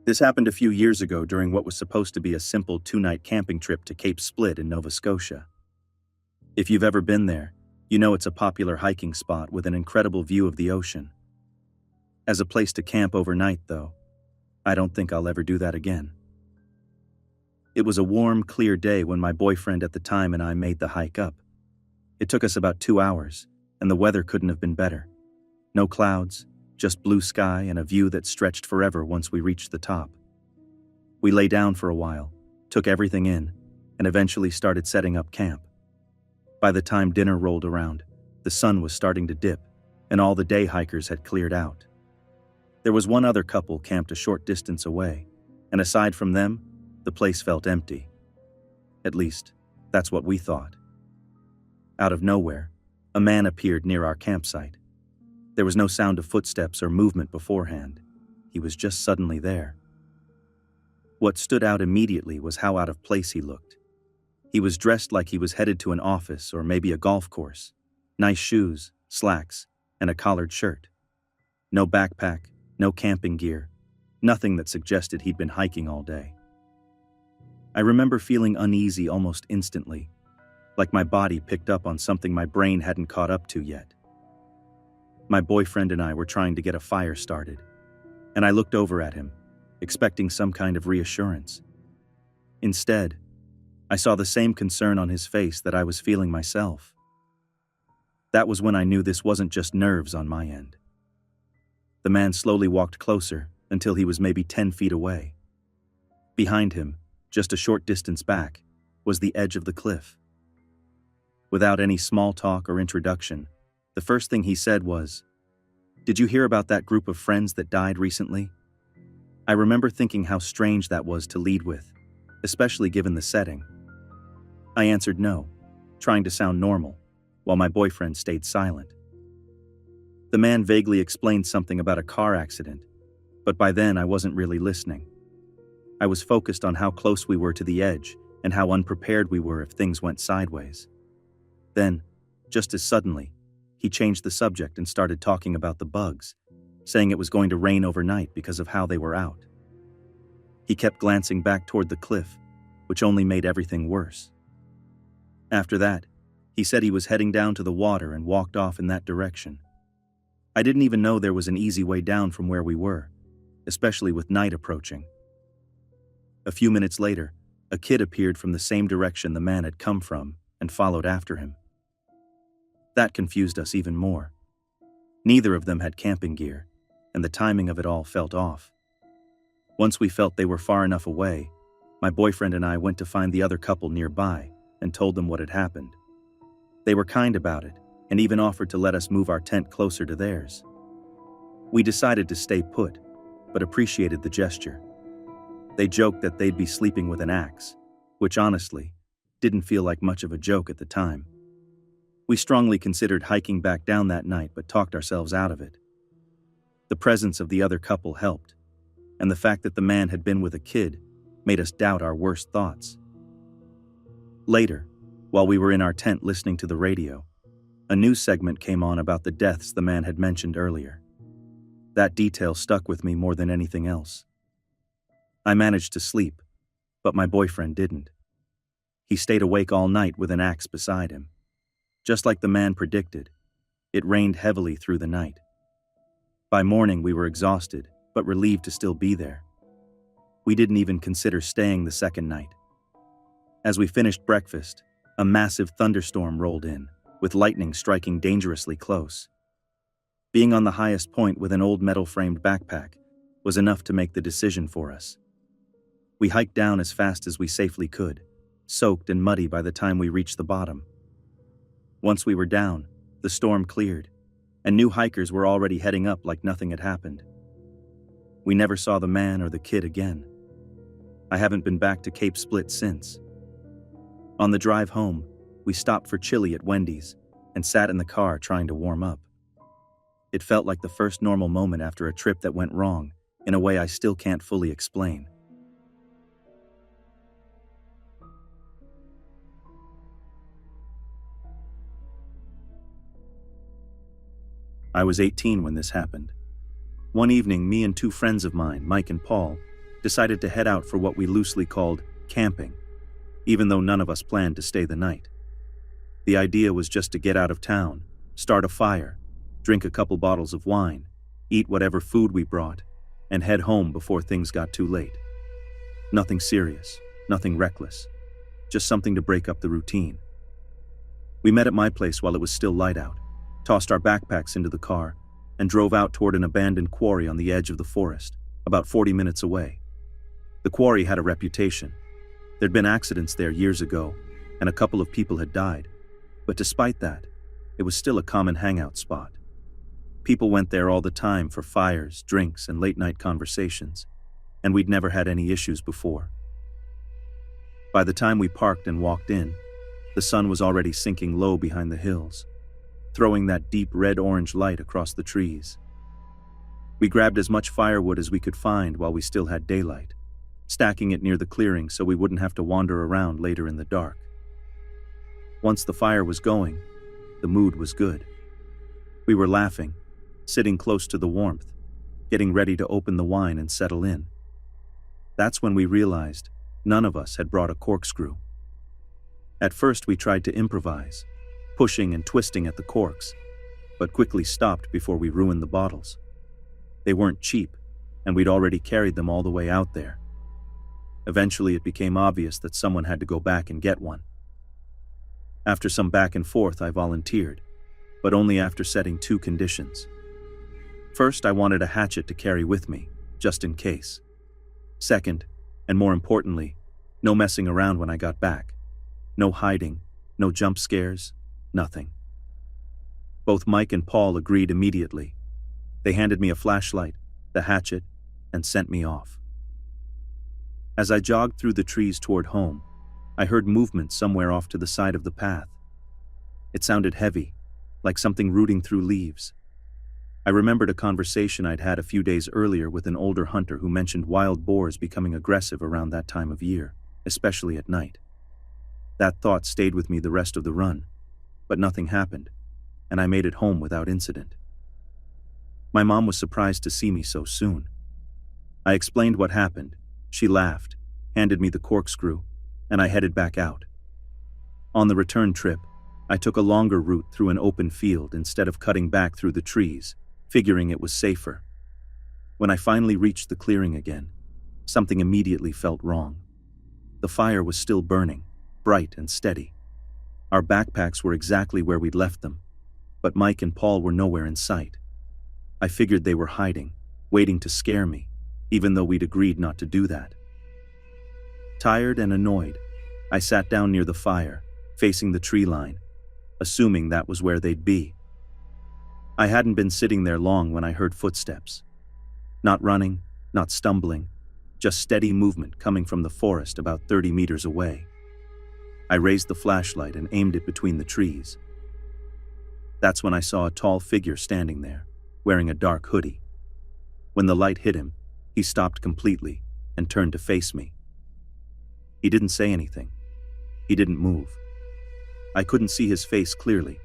This happened a few years ago during what was supposed to be a simple 2-night camping trip to Cape Split in Nova Scotia. If you've ever been there, you know it's a popular hiking spot with an incredible view of the ocean. As a place to camp overnight, though, I don't think I'll ever do that again. It was a warm, clear day when my boyfriend at the time and I made the hike up. It took us about 2 hours, and the weather couldn't have been better. No clouds, just blue sky and a view that stretched forever once we reached the top. We lay down for a while, took everything in, and eventually started setting up camp. By the time dinner rolled around, the sun was starting to dip, and all the day hikers had cleared out. There was one other couple camped a short distance away, and aside from them, the place felt empty. At least, that's what we thought. Out of nowhere, a man appeared near our campsite. There was no sound of footsteps or movement beforehand. He was just suddenly there. What stood out immediately was how out of place he looked. He was dressed like he was headed to an office or maybe a golf course. Nice shoes, slacks, and a collared shirt. No backpack, no camping gear, nothing that suggested he'd been hiking all day. I remember feeling uneasy almost instantly, like my body picked up on something my brain hadn't caught up to yet. My boyfriend and I were trying to get a fire started, and I looked over at him, expecting some kind of reassurance. Instead, I saw the same concern on his face that I was feeling myself. That was when I knew this wasn't just nerves on my end. The man slowly walked closer until he was maybe 10 feet away. Behind him, just a short distance back, was the edge of the cliff. Without any small talk or introduction, the first thing he said was, "Did you hear about that group of friends that died recently?" I remember thinking how strange that was to lead with, especially given the setting. I answered no, trying to sound normal, while my boyfriend stayed silent. The man vaguely explained something about a car accident, but by then I wasn't really listening. I was focused on how close we were to the edge and how unprepared we were if things went sideways. Then, just as suddenly, he changed the subject and started talking about the bugs, saying it was going to rain overnight because of how they were out. He kept glancing back toward the cliff, which only made everything worse. After that, he said he was heading down to the water and walked off in that direction. I didn't even know there was an easy way down from where we were, especially with night approaching. A few minutes later, a kid appeared from the same direction the man had come from and followed after him. That confused us even more. Neither of them had camping gear, and the timing of it all felt off. Once we felt they were far enough away, my boyfriend and I went to find the other couple nearby and told them what had happened. They were kind about it and even offered to let us move our tent closer to theirs. We decided to stay put, but appreciated the gesture. They joked that they'd be sleeping with an axe, which honestly didn't feel like much of a joke at the time. We strongly considered hiking back down that night but talked ourselves out of it. The presence of the other couple helped, and the fact that the man had been with a kid made us doubt our worst thoughts. Later, while we were in our tent listening to the radio, a news segment came on about the deaths the man had mentioned earlier. That detail stuck with me more than anything else. I managed to sleep, but my boyfriend didn't. He stayed awake all night with an axe beside him. Just like the man predicted, it rained heavily through the night. By morning we were exhausted, but relieved to still be there. We didn't even consider staying the second night. As we finished breakfast, a massive thunderstorm rolled in, with lightning striking dangerously close. Being on the highest point with an old metal-framed backpack was enough to make the decision for us. We hiked down as fast as we safely could, soaked and muddy by the time we reached the bottom. Once we were down, the storm cleared, and new hikers were already heading up like nothing had happened. We never saw the man or the kid again. I haven't been back to Cape Split since. On the drive home, we stopped for chili at Wendy's and sat in the car trying to warm up. It felt like the first normal moment after a trip that went wrong in a way I still can't fully explain. I was 18 when this happened. One evening, me and two friends of mine, Mike and Paul, decided to head out for what we loosely called camping, even though none of us planned to stay the night. The idea was just to get out of town, start a fire, drink a couple bottles of wine, eat whatever food we brought, and head home before things got too late. Nothing serious, nothing reckless, just something to break up the routine. We met at my place while it was still light out, tossed our backpacks into the car, and drove out toward an abandoned quarry on the edge of the forest, about 40 minutes away. The quarry had a reputation. There'd been accidents there years ago, and a couple of people had died, but despite that, it was still a common hangout spot. People went there all the time for fires, drinks, and late-night conversations, and we'd never had any issues before. By the time we parked and walked in, the sun was already sinking low behind the hills, throwing that deep red-orange light across the trees. We grabbed as much firewood as we could find while we still had daylight, stacking it near the clearing so we wouldn't have to wander around later in the dark. Once the fire was going, the mood was good. We were laughing, sitting close to the warmth, getting ready to open the wine and settle in. That's when we realized none of us had brought a corkscrew. At first we tried to improvise, pushing and twisting at the corks, but quickly stopped before we ruined the bottles. They weren't cheap, and we'd already carried them all the way out there. Eventually it became obvious that someone had to go back and get one. After some back and forth, I volunteered, but only after setting 2 conditions. First, I wanted a hatchet to carry with me, just in case. Second, and more importantly, no messing around when I got back. No hiding, no jump scares, nothing. Both Mike and Paul agreed immediately. They handed me a flashlight, the hatchet, and sent me off. As I jogged through the trees toward home, I heard movement somewhere off to the side of the path. It sounded heavy, like something rooting through leaves. I remembered a conversation I'd had a few days earlier with an older hunter who mentioned wild boars becoming aggressive around that time of year, especially at night. That thought stayed with me the rest of the run, but nothing happened, and I made it home without incident. My mom was surprised to see me so soon. I explained what happened. She laughed, handed me the corkscrew, and I headed back out. On the return trip, I took a longer route through an open field instead of cutting back through the trees, figuring it was safer. When I finally reached the clearing again, something immediately felt wrong. The fire was still burning, bright and steady. Our backpacks were exactly where we'd left them, but Mike and Paul were nowhere in sight. I figured they were hiding, waiting to scare me, even though we'd agreed not to do that. Tired and annoyed, I sat down near the fire, facing the tree line, assuming that was where they'd be. I hadn't been sitting there long when I heard footsteps. Not running, not stumbling, just steady movement coming from the forest about 30 meters away. I raised the flashlight and aimed it between the trees. That's when I saw a tall figure standing there, wearing a dark hoodie. When the light hit him, he stopped completely and turned to face me. He didn't say anything. He didn't move. I couldn't see his face clearly,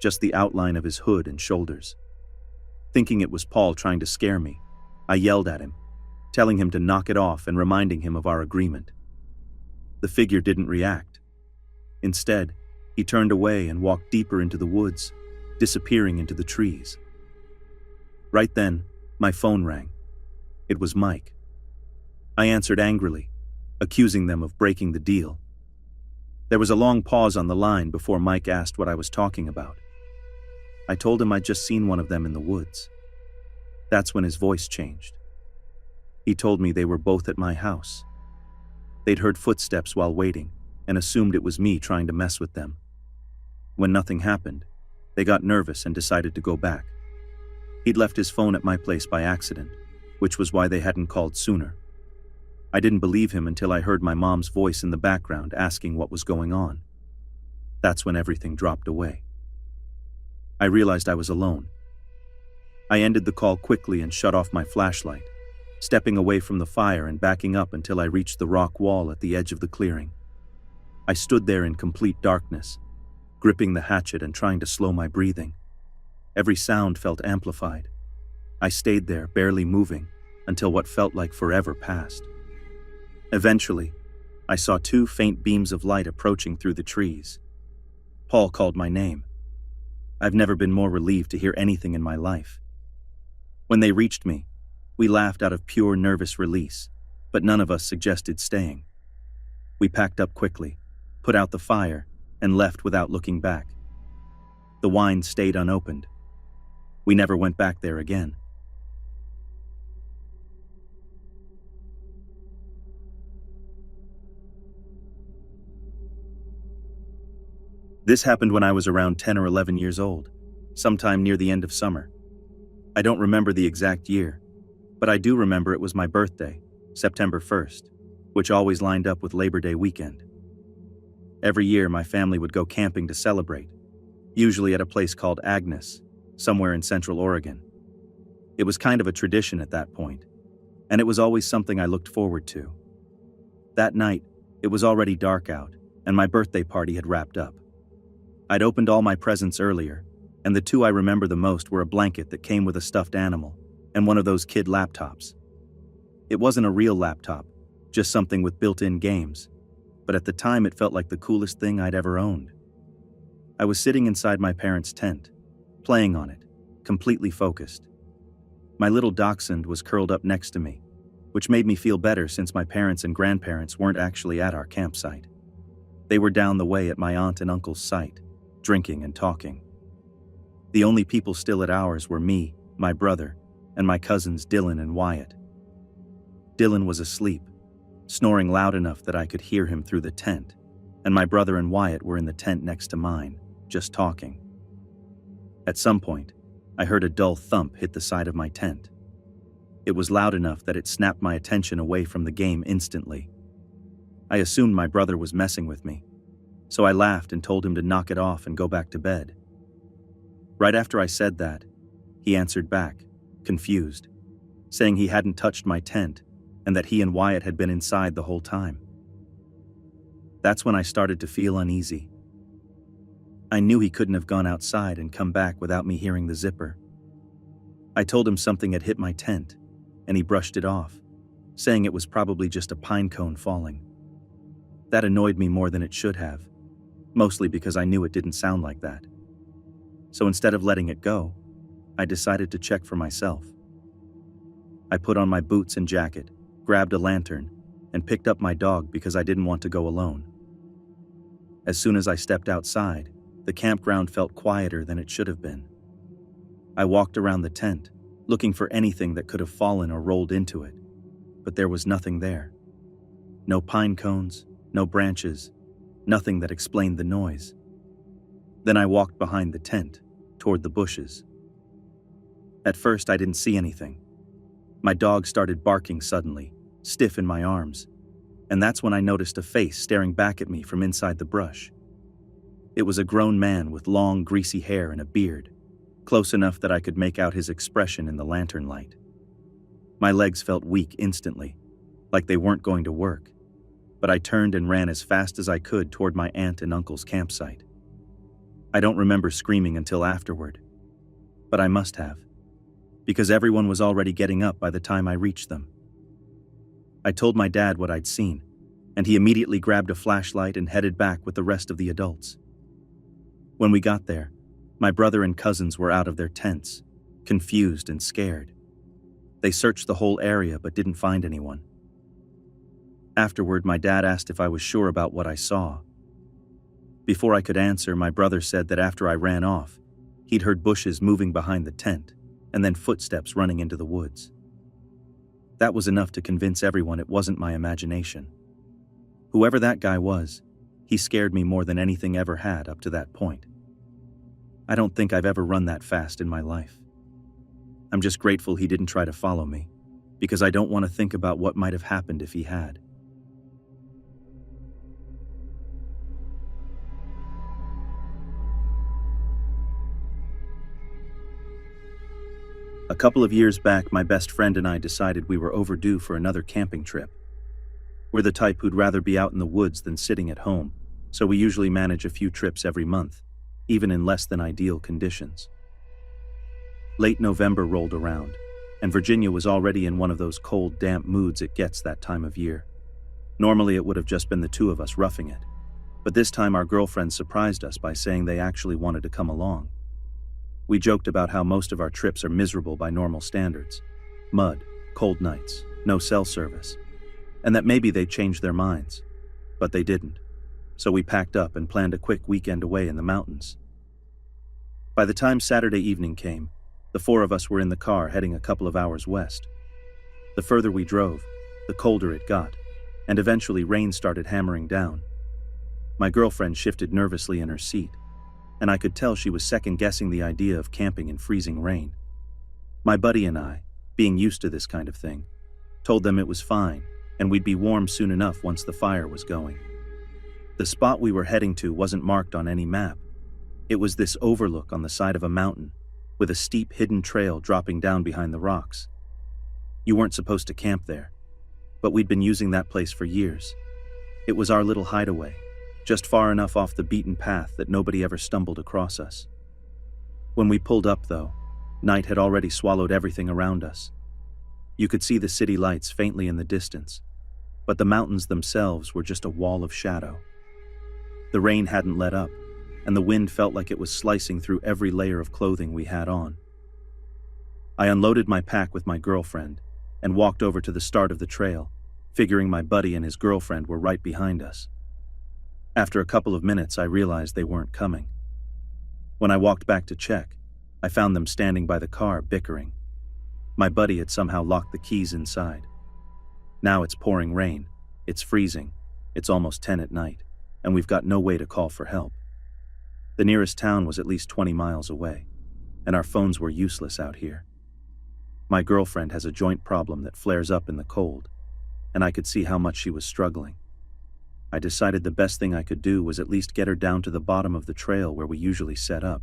just the outline of his hood and shoulders. Thinking it was Paul trying to scare me, I yelled at him, telling him to knock it off and reminding him of our agreement. The figure didn't react. Instead, he turned away and walked deeper into the woods, disappearing into the trees. Right then, my phone rang. It was Mike. I answered angrily, accusing them of breaking the deal. There was a long pause on the line before Mike asked what I was talking about. I told him I'd just seen one of them in the woods. That's when his voice changed. He told me they were both at my house. They'd heard footsteps while waiting and assumed it was me trying to mess with them. When nothing happened, they got nervous and decided to go back. He'd left his phone at my place by accident, which was why they hadn't called sooner. I didn't believe him until I heard my mom's voice in the background asking what was going on. That's when everything dropped away. I realized I was alone. I ended the call quickly and shut off my flashlight, stepping away from the fire and backing up until I reached the rock wall at the edge of the clearing. I stood there in complete darkness, gripping the hatchet and trying to slow my breathing. Every sound felt amplified. I stayed there, barely moving, until what felt like forever passed. Eventually, I saw two faint beams of light approaching through the trees. Paul called my name. I've never been more relieved to hear anything in my life. When they reached me, we laughed out of pure nervous release, but none of us suggested staying. We packed up quickly, put out the fire, and left without looking back. The wine stayed unopened. We never went back there again. This happened when I was around 10 or 11 years old, sometime near the end of summer. I don't remember the exact year, but I do remember it was my birthday, September 1st, which always lined up with Labor Day weekend. Every year my family would go camping to celebrate, usually at a place called Agnes, somewhere in Central Oregon. It was kind of a tradition at that point, and it was always something I looked forward to. That night, it was already dark out, and my birthday party had wrapped up. I'd opened all my presents earlier, and the two I remember the most were a blanket that came with a stuffed animal and one of those kid laptops. It wasn't a real laptop, just something with built-in games, but at the time it felt like the coolest thing I'd ever owned. I was sitting inside my parents' tent, playing on it, completely focused. My little dachshund was curled up next to me, which made me feel better since my parents and grandparents weren't actually at our campsite. They were down the way at my aunt and uncle's site, drinking and talking. The only people still at ours were me, my brother, and my cousins Dylan and Wyatt. Dylan was asleep, snoring loud enough that I could hear him through the tent, and my brother and Wyatt were in the tent next to mine, just talking. At some point, I heard a dull thump hit the side of my tent. It was loud enough that it snapped my attention away from the game instantly. I assumed my brother was messing with me, so I laughed and told him to knock it off and go back to bed. Right after I said that, he answered back, confused, saying he hadn't touched my tent and that he and Wyatt had been inside the whole time. That's when I started to feel uneasy. I knew he couldn't have gone outside and come back without me hearing the zipper. I told him something had hit my tent, and he brushed it off, saying it was probably just a pine cone falling. That annoyed me more than it should have, mostly because I knew it didn't sound like that. So instead of letting it go, I decided to check for myself. I put on my boots and jacket, grabbed a lantern, and picked up my dog because I didn't want to go alone. As soon as I stepped outside, the campground felt quieter than it should have been. I walked around the tent, looking for anything that could have fallen or rolled into it, but there was nothing there. No pine cones, no branches, nothing that explained the noise. Then I walked behind the tent, toward the bushes. At first, I didn't see anything. My dog started barking suddenly, stiff in my arms, and that's when I noticed a face staring back at me from inside the brush. It was a grown man with long, greasy hair and a beard, close enough that I could make out his expression in the lantern light. My legs felt weak instantly, like they weren't going to work, but I turned and ran as fast as I could toward my aunt and uncle's campsite. I don't remember screaming until afterward, but I must have, because everyone was already getting up by the time I reached them. I told my dad what I'd seen, and he immediately grabbed a flashlight and headed back with the rest of the adults. When we got there, my brother and cousins were out of their tents, confused and scared. They searched the whole area but didn't find anyone. Afterward, my dad asked if I was sure about what I saw. Before I could answer, my brother said that after I ran off, he'd heard bushes moving behind the tent, and then footsteps running into the woods. That was enough to convince everyone it wasn't my imagination. Whoever that guy was, he scared me more than anything ever had up to that point. I don't think I've ever run that fast in my life. I'm just grateful he didn't try to follow me, because I don't want to think about what might have happened if he had. A couple of years back, my best friend and I decided we were overdue for another camping trip. We're the type who'd rather be out in the woods than sitting at home, so we usually manage a few trips every month, even in less than ideal conditions. Late November rolled around, and Virginia was already in one of those cold, damp moods it gets that time of year. Normally it would have just been the two of us roughing it, but this time our girlfriends surprised us by saying they actually wanted to come along. We joked about how most of our trips are miserable by normal standards. Mud, cold nights, no cell service, and that maybe they'd change their minds. But they didn't. So we packed up and planned a quick weekend away in the mountains. By the time Saturday evening came, the four of us were in the car heading a couple of hours west. The further we drove, the colder it got, and eventually rain started hammering down. My girlfriend shifted nervously in her seat, and I could tell she was second-guessing the idea of camping in freezing rain. My buddy and I, being used to this kind of thing, told them it was fine and we'd be warm soon enough once the fire was going. The spot we were heading to wasn't marked on any map. It was this overlook on the side of a mountain, with a steep hidden trail dropping down behind the rocks. You weren't supposed to camp there, but we'd been using that place for years. It was our little hideaway, just far enough off the beaten path that nobody ever stumbled across us. When we pulled up, though, night had already swallowed everything around us. You could see the city lights faintly in the distance, but the mountains themselves were just a wall of shadow. The rain hadn't let up, and the wind felt like it was slicing through every layer of clothing we had on. I unloaded my pack with my girlfriend and walked over to the start of the trail, figuring my buddy and his girlfriend were right behind us. After a couple of minutes, I realized they weren't coming. When I walked back to check, I found them standing by the car bickering. My buddy had somehow locked the keys inside. Now it's pouring rain, it's freezing, it's almost 10 at night, and we've got no way to call for help. The nearest town was at least 20 miles away, and our phones were useless out here. My girlfriend has a joint problem that flares up in the cold, and I could see how much she was struggling. I decided the best thing I could do was at least get her down to the bottom of the trail where we usually set up,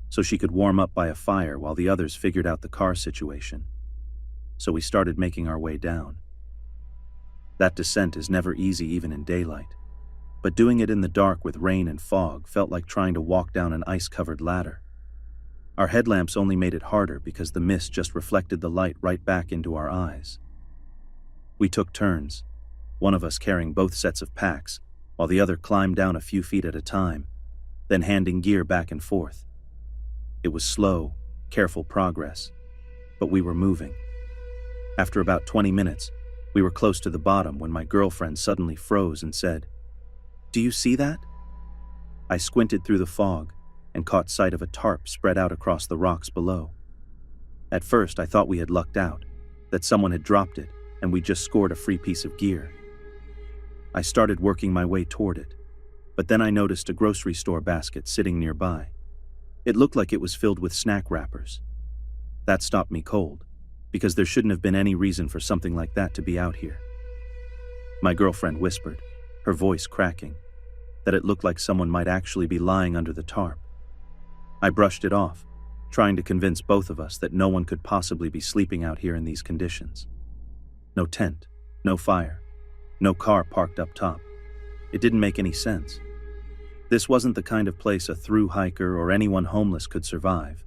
so she could warm up by a fire while the others figured out the car situation. So we started making our way down. That descent is never easy even in daylight, but doing it in the dark with rain and fog felt like trying to walk down an ice-covered ladder. Our headlamps only made it harder because the mist just reflected the light right back into our eyes. We took turns, one of us carrying both sets of packs, while the other climbed down a few feet at a time, then handing gear back and forth. It was slow, careful progress, but we were moving. After about 20 minutes, we were close to the bottom when my girlfriend suddenly froze and said, "Do you see that?" I squinted through the fog and caught sight of a tarp spread out across the rocks below. At first, I thought we had lucked out, that someone had dropped it and we just scored a free piece of gear. I started working my way toward it, but then I noticed a grocery store basket sitting nearby. It looked like it was filled with snack wrappers. That stopped me cold, because there shouldn't have been any reason for something like that to be out here. My girlfriend whispered, her voice cracking, that it looked like someone might actually be lying under the tarp. I brushed it off, trying to convince both of us that no one could possibly be sleeping out here in these conditions. No tent, no fire, no car parked up top. It didn't make any sense. This wasn't the kind of place a through hiker or anyone homeless could survive,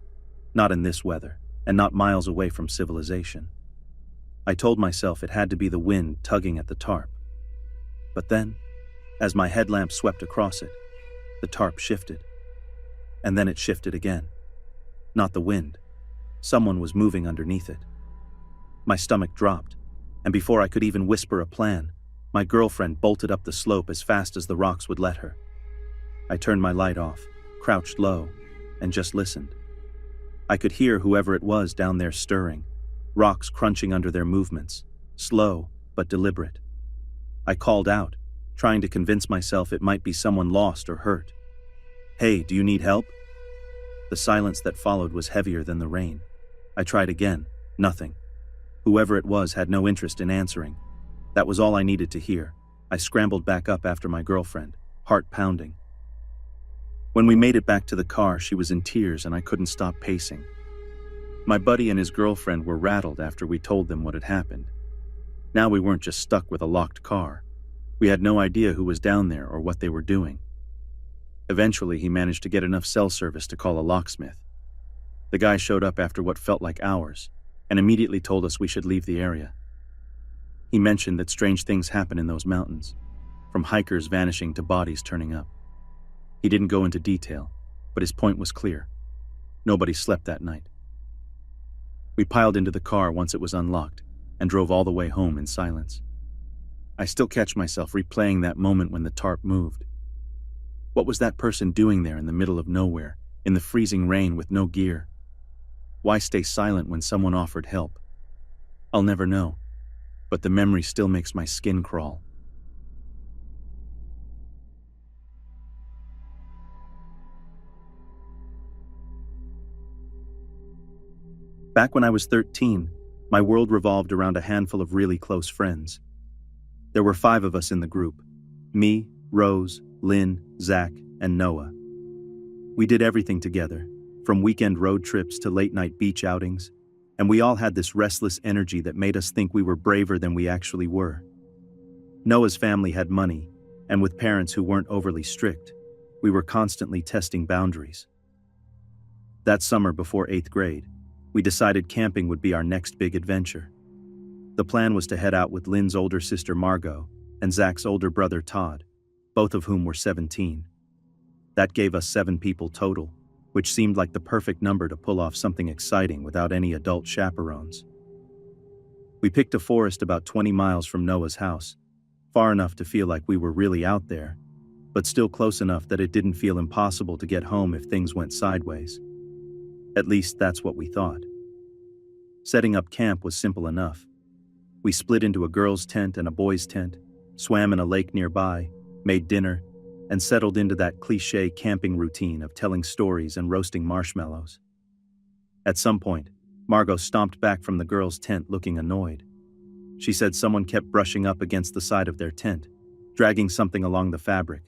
not in this weather, and not miles away from civilization. I told myself it had to be the wind tugging at the tarp. But then, as my headlamp swept across it, the tarp shifted. And then it shifted again. Not the wind. Someone was moving underneath it. My stomach dropped, and before I could even whisper a plan, my girlfriend bolted up the slope as fast as the rocks would let her. I turned my light off, crouched low, and just listened. I could hear whoever it was down there stirring, rocks crunching under their movements, slow but deliberate. I called out, trying to convince myself it might be someone lost or hurt. "Hey, do you need help?" The silence that followed was heavier than the rain. I tried again, nothing. Whoever it was had no interest in answering. That was all I needed to hear. I scrambled back up after my girlfriend, heart pounding. When we made it back to the car, she was in tears and I couldn't stop pacing. My buddy and his girlfriend were rattled after we told them what had happened. Now we weren't just stuck with a locked car. We had no idea who was down there or what they were doing. Eventually, he managed to get enough cell service to call a locksmith. The guy showed up after what felt like hours and immediately told us we should leave the area. He mentioned that strange things happen in those mountains, from hikers vanishing to bodies turning up. He didn't go into detail, but his point was clear. Nobody slept that night. We piled into the car once it was unlocked and drove all the way home in silence. I still catch myself replaying that moment when the tarp moved. What was that person doing there in the middle of nowhere, in the freezing rain with no gear? Why stay silent when someone offered help? I'll never know, but the memory still makes my skin crawl. Back when I was 13, my world revolved around a handful of really close friends. There were 5 of us in the group: me, Rose, Lynn, Zach, and Noah. We did everything together, from weekend road trips to late-night beach outings, and we all had this restless energy that made us think we were braver than we actually were. Noah's family had money, and with parents who weren't overly strict, we were constantly testing boundaries. That summer before 8th grade, we decided camping would be our next big adventure. The plan was to head out with Lynn's older sister Margot and Zach's older brother Todd, both of whom were 17. That gave us 7 people total, which seemed like the perfect number to pull off something exciting without any adult chaperones. We picked a forest about 20 miles from Noah's house, far enough to feel like we were really out there, but still close enough that it didn't feel impossible to get home if things went sideways. At least that's what we thought. Setting up camp was simple enough. We split into a girl's tent and a boy's tent, swam in a lake nearby, made dinner, and settled into that cliché camping routine of telling stories and roasting marshmallows. At some point, Margot stomped back from the girls' tent looking annoyed. She said someone kept brushing up against the side of their tent, dragging something along the fabric.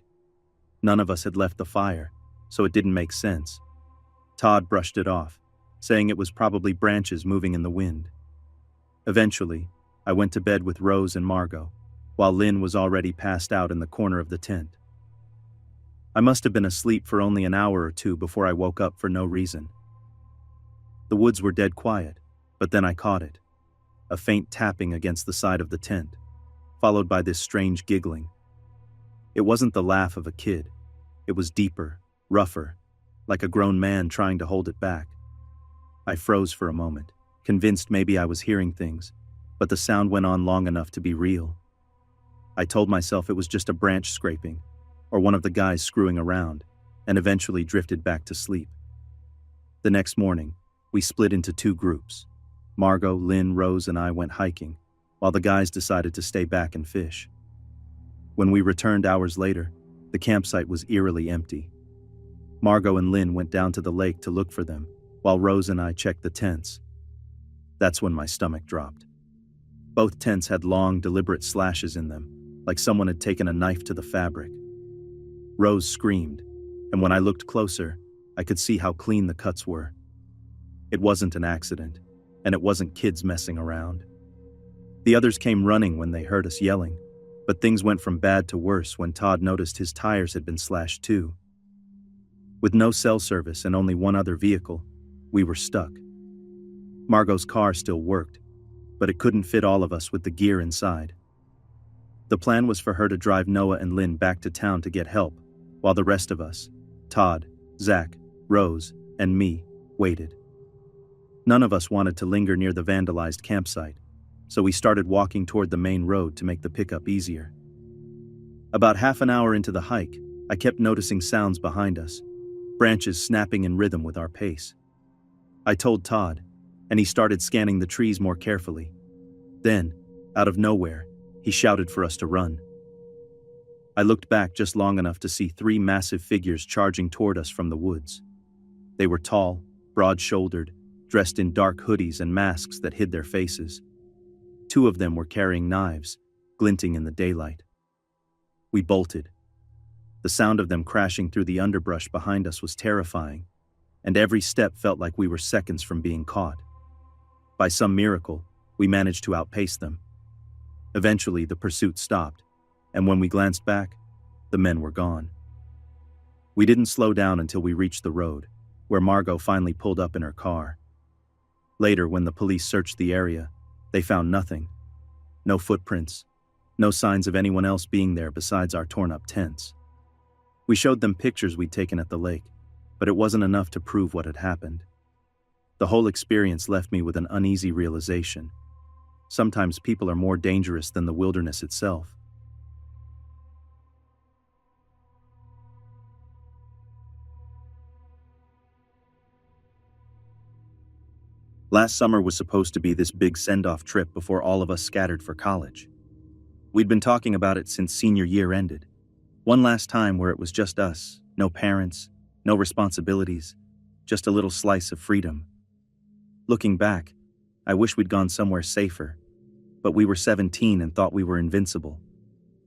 None of us had left the fire, so it didn't make sense. Todd brushed it off, saying it was probably branches moving in the wind. Eventually, I went to bed with Rose and Margot, while Lynn was already passed out in the corner of the tent. I must have been asleep for only an hour or 2 before I woke up for no reason. The woods were dead quiet, but then I caught it. A faint tapping against the side of the tent, followed by this strange giggling. It wasn't the laugh of a kid. It was deeper, rougher, like a grown man trying to hold it back. I froze for a moment, convinced maybe I was hearing things, but the sound went on long enough to be real. I told myself it was just a branch scraping, or one of the guys screwing around, and eventually drifted back to sleep. The next morning, we split into 2 groups. Margot, Lynn, Rose, and I went hiking, while the guys decided to stay back and fish. When we returned hours later, the campsite was eerily empty. Margot and Lynn went down to the lake to look for them, while Rose and I checked the tents. That's when my stomach dropped. Both tents had long, deliberate slashes in them, like someone had taken a knife to the fabric. Rose screamed, and when I looked closer, I could see how clean the cuts were. It wasn't an accident, and it wasn't kids messing around. The others came running when they heard us yelling, but things went from bad to worse when Todd noticed his tires had been slashed too. With no cell service and only one other vehicle, we were stuck. Margot's car still worked, but it couldn't fit all of us with the gear inside. The plan was for her to drive Noah and Lynn back to town to get help, while the rest of us, Todd, Zach, Rose, and me, waited. None of us wanted to linger near the vandalized campsite, so we started walking toward the main road to make the pickup easier. About half an hour into the hike, I kept noticing sounds behind us, branches snapping in rhythm with our pace. I told Todd, and he started scanning the trees more carefully. Then, out of nowhere, he shouted for us to run. I looked back just long enough to see 3 massive figures charging toward us from the woods. They were tall, broad-shouldered, dressed in dark hoodies and masks that hid their faces. 2 of them were carrying knives, glinting in the daylight. We bolted. The sound of them crashing through the underbrush behind us was terrifying, and every step felt like we were seconds from being caught. By some miracle, we managed to outpace them. Eventually, the pursuit stopped, and when we glanced back, the men were gone. We didn't slow down until we reached the road, where Margot finally pulled up in her car. Later, when the police searched the area, they found nothing. No footprints, no signs of anyone else being there besides our torn-up tents. We showed them pictures we'd taken at the lake, but it wasn't enough to prove what had happened. The whole experience left me with an uneasy realization. Sometimes people are more dangerous than the wilderness itself. Last summer was supposed to be this big send-off trip before all of us scattered for college. We'd been talking about it since senior year ended. One last time where it was just us, no parents, no responsibilities, just a little slice of freedom. Looking back, I wish we'd gone somewhere safer, but we were 17 and thought we were invincible.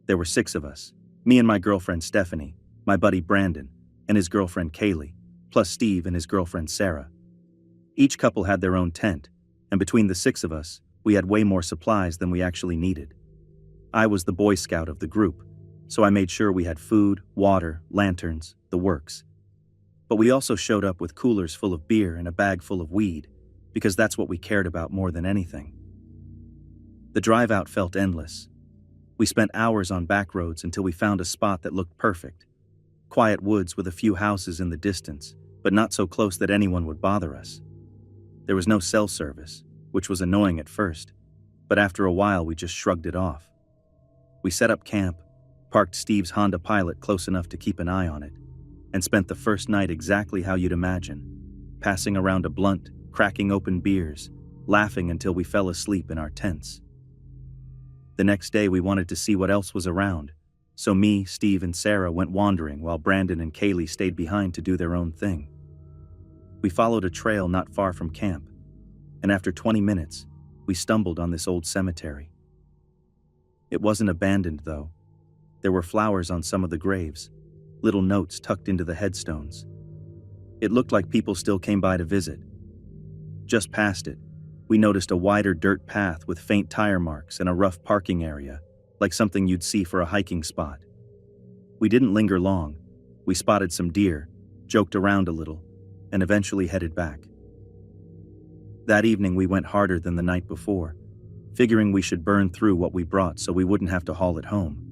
There were 6 of us, me and my girlfriend Stephanie, my buddy Brandon, and his girlfriend Kaylee, plus Steve and his girlfriend Sarah. Each couple had their own tent, and between the 6 of us, we had way more supplies than we actually needed. I was the Boy Scout of the group, so I made sure we had food, water, lanterns, the works. But we also showed up with coolers full of beer and a bag full of weed, because that's what we cared about more than anything. The drive out felt endless. We spent hours on back roads until we found a spot that looked perfect. Quiet woods with a few houses in the distance, but not so close that anyone would bother us. There was no cell service, which was annoying at first, but after a while we just shrugged it off. We set up camp, parked Steve's Honda Pilot close enough to keep an eye on it, and spent the first night exactly how you'd imagine, passing around a blunt, cracking open beers, laughing until we fell asleep in our tents. The next day we wanted to see what else was around, so me, Steve, and Sarah went wandering while Brandon and Kaylee stayed behind to do their own thing. We followed a trail not far from camp, and after 20 minutes, we stumbled on this old cemetery. It wasn't abandoned, though. There were flowers on some of the graves, little notes tucked into the headstones. It looked like people still came by to visit. Just past it, we noticed a wider dirt path with faint tire marks and a rough parking area, like something you'd see for a hiking spot. We didn't linger long. We spotted some deer, joked around a little, and eventually headed back. That evening we went harder than the night before, figuring we should burn through what we brought so we wouldn't have to haul it home.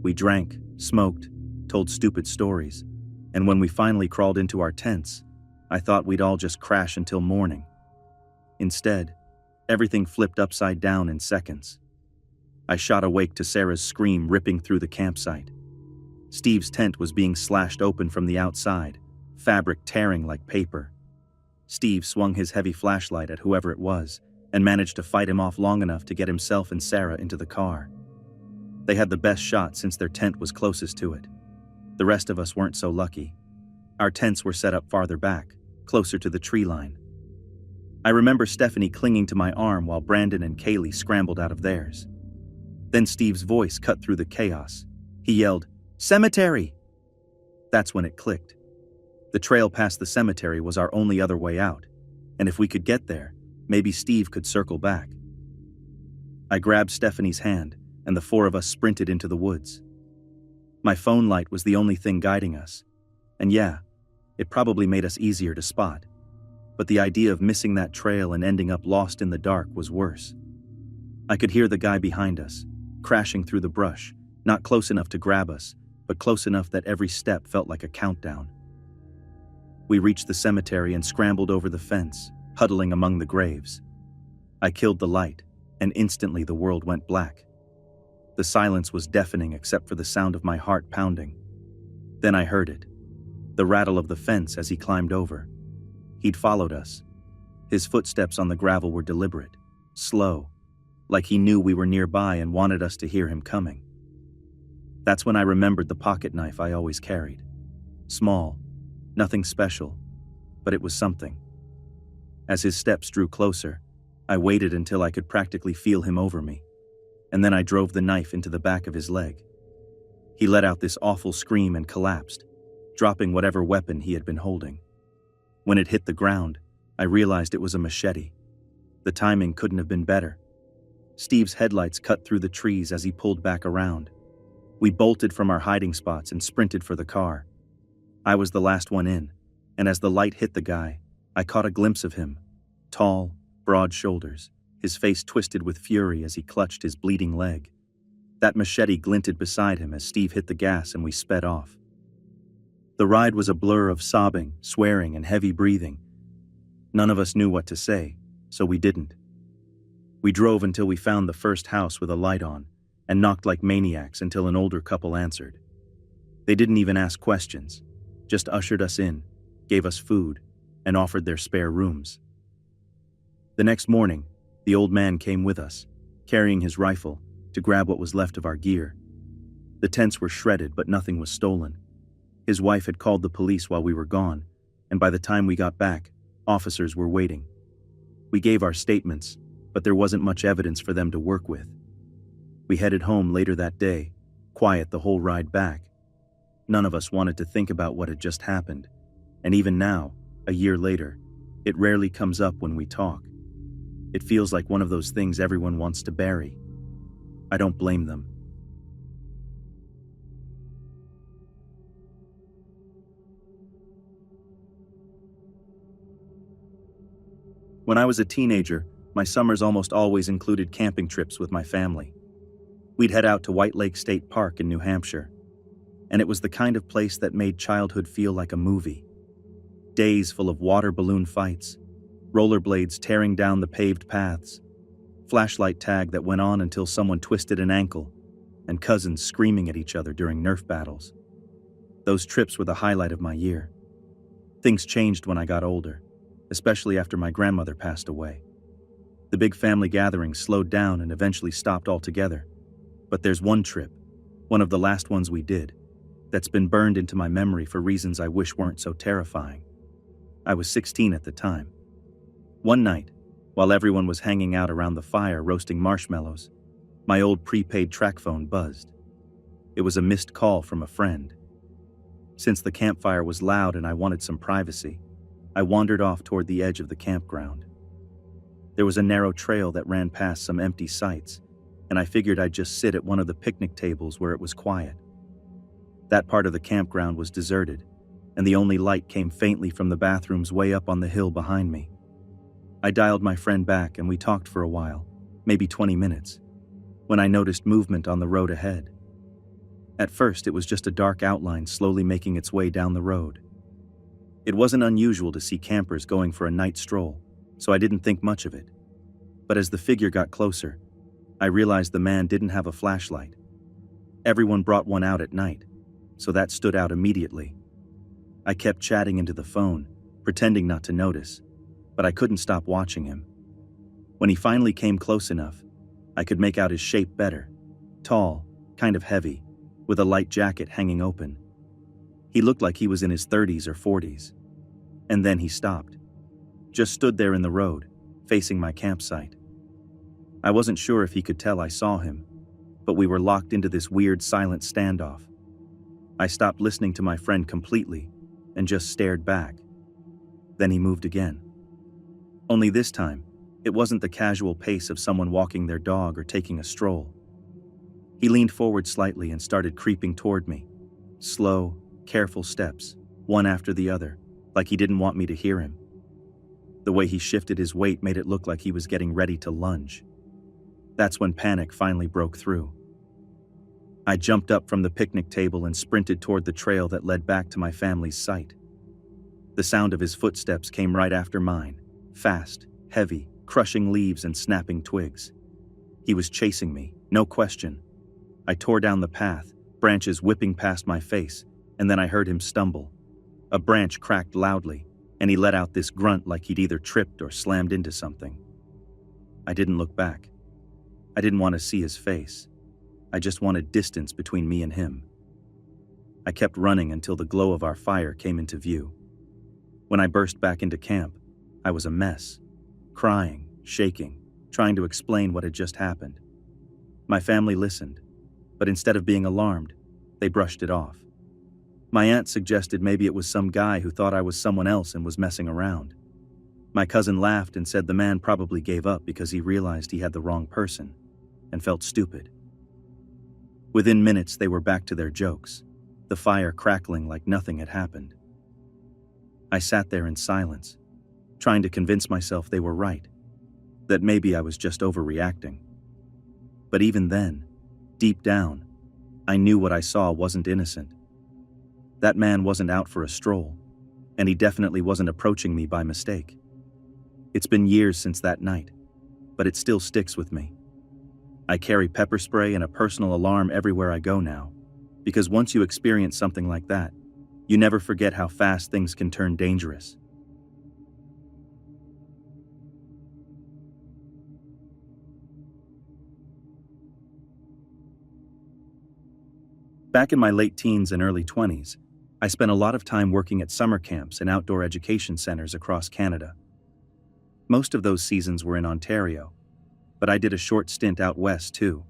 We drank, smoked, told stupid stories, and when we finally crawled into our tents, I thought we'd all just crash until morning. Instead, everything flipped upside down in seconds. I shot awake to Sarah's scream ripping through the campsite. Steve's tent was being slashed open from the outside, fabric tearing like paper. Steve swung his heavy flashlight at whoever it was and managed to fight him off long enough to get himself and Sarah into the car. They had the best shot since their tent was closest to it. The rest of us weren't so lucky. Our tents were set up farther back, closer to the tree line. I remember Stephanie clinging to my arm while Brandon and Kaylee scrambled out of theirs. Then Steve's voice cut through the chaos. He yelled, "Cemetery!" That's when it clicked. The trail past the cemetery was our only other way out, and if we could get there, maybe Steve could circle back. I grabbed Stephanie's hand, and the 4 of us sprinted into the woods. My phone light was the only thing guiding us, and yeah, it probably made us easier to spot, but the idea of missing that trail and ending up lost in the dark was worse. I could hear the guy behind us, crashing through the brush, not close enough to grab us, but close enough that every step felt like a countdown. We reached the cemetery and scrambled over the fence, huddling among the graves. I killed the light, and instantly the world went black. The silence was deafening except for the sound of my heart pounding. Then I heard it, the rattle of the fence as he climbed over. He'd followed us. His footsteps on the gravel were deliberate, slow, like he knew we were nearby and wanted us to hear him coming. That's when I remembered the pocket knife I always carried. Small, nothing special, but it was something. As his steps drew closer, I waited until I could practically feel him over me, and then I drove the knife into the back of his leg. He let out this awful scream and collapsed, dropping whatever weapon he had been holding. When it hit the ground, I realized it was a machete. The timing couldn't have been better. Steve's headlights cut through the trees as he pulled back around. We bolted from our hiding spots and sprinted for the car. I was the last one in, and as the light hit the guy, I caught a glimpse of him. Tall, broad shoulders, his face twisted with fury as he clutched his bleeding leg. That machete glinted beside him as Steve hit the gas and we sped off. The ride was a blur of sobbing, swearing, and heavy breathing. None of us knew what to say, so we didn't. We drove until we found the first house with a light on, and knocked like maniacs until an older couple answered. They didn't even ask questions, just ushered us in, gave us food, and offered their spare rooms. The next morning, the old man came with us, carrying his rifle, to grab what was left of our gear. The tents were shredded, but nothing was stolen. His wife had called the police while we were gone, and by the time we got back, officers were waiting. We gave our statements, but there wasn't much evidence for them to work with. We headed home later that day, quiet the whole ride back. None of us wanted to think about what had just happened, and even now, a year later, it rarely comes up when we talk. It feels like one of those things everyone wants to bury. I don't blame them. When I was a teenager, my summers almost always included camping trips with my family. We'd head out to White Lake State Park in New Hampshire, and it was the kind of place that made childhood feel like a movie. Days full of water balloon fights, rollerblades tearing down the paved paths, flashlight tag that went on until someone twisted an ankle, and cousins screaming at each other during Nerf battles. Those trips were the highlight of my year. Things changed when I got older, especially after my grandmother passed away. The big family gatherings slowed down and eventually stopped altogether. But there's one trip, one of the last ones we did, that's been burned into my memory for reasons I wish weren't so terrifying. I was 16 at the time. One night, while everyone was hanging out around the fire roasting marshmallows, my old prepaid track phone buzzed. It was a missed call from a friend. Since the campfire was loud and I wanted some privacy, I wandered off toward the edge of the campground. There was a narrow trail that ran past some empty sites, and I figured I'd just sit at one of the picnic tables where it was quiet. That part of the campground was deserted, and the only light came faintly from the bathrooms way up on the hill behind me. I dialed my friend back and we talked for a while, maybe 20 minutes, when I noticed movement on the road ahead. At first, it was just a dark outline slowly making its way down the road. It wasn't unusual to see campers going for a night stroll, so I didn't think much of it. But as the figure got closer, I realized the man didn't have a flashlight. Everyone brought one out at night, so that stood out immediately. I kept chatting into the phone, pretending not to notice, but I couldn't stop watching him. When he finally came close enough, I could make out his shape better. Tall, kind of heavy, with a light jacket hanging open. He looked like he was in his 30s or 40s. And then he stopped. Just stood there in the road, facing my campsite. I wasn't sure if he could tell I saw him, but we were locked into this weird silent standoff. I stopped listening to my friend completely and just stared back. Then he moved again. Only this time, it wasn't the casual pace of someone walking their dog or taking a stroll. He leaned forward slightly and started creeping toward me. Slow, careful steps, one after the other, like he didn't want me to hear him. The way he shifted his weight made it look like he was getting ready to lunge. That's when panic finally broke through. I jumped up from the picnic table and sprinted toward the trail that led back to my family's site. The sound of his footsteps came right after mine, fast, heavy, crushing leaves and snapping twigs. He was chasing me, no question. I tore down the path, branches whipping past my face, and then I heard him stumble. A branch cracked loudly, and he let out this grunt like he'd either tripped or slammed into something. I didn't look back. I didn't want to see his face. I just wanted distance between me and him. I kept running until the glow of our fire came into view. When I burst back into camp, I was a mess, crying, shaking, trying to explain what had just happened. My family listened, but instead of being alarmed, they brushed it off. My aunt suggested maybe it was some guy who thought I was someone else and was messing around. My cousin laughed and said the man probably gave up because he realized he had the wrong person and felt stupid. Within minutes, they were back to their jokes, the fire crackling like nothing had happened. I sat there in silence, trying to convince myself they were right. that maybe I was just overreacting. But even then, deep down, I knew what I saw wasn't innocent. That man wasn't out for a stroll, and he definitely wasn't approaching me by mistake. It's been years since that night, but it still sticks with me. I carry pepper spray and a personal alarm everywhere I go now, because once you experience something like that, you never forget how fast things can turn dangerous. Back in my late teens and early 20s, I spent a lot of time working at summer camps and outdoor education centers across Canada. Most of those seasons were in Ontario, but I did a short stint out west too.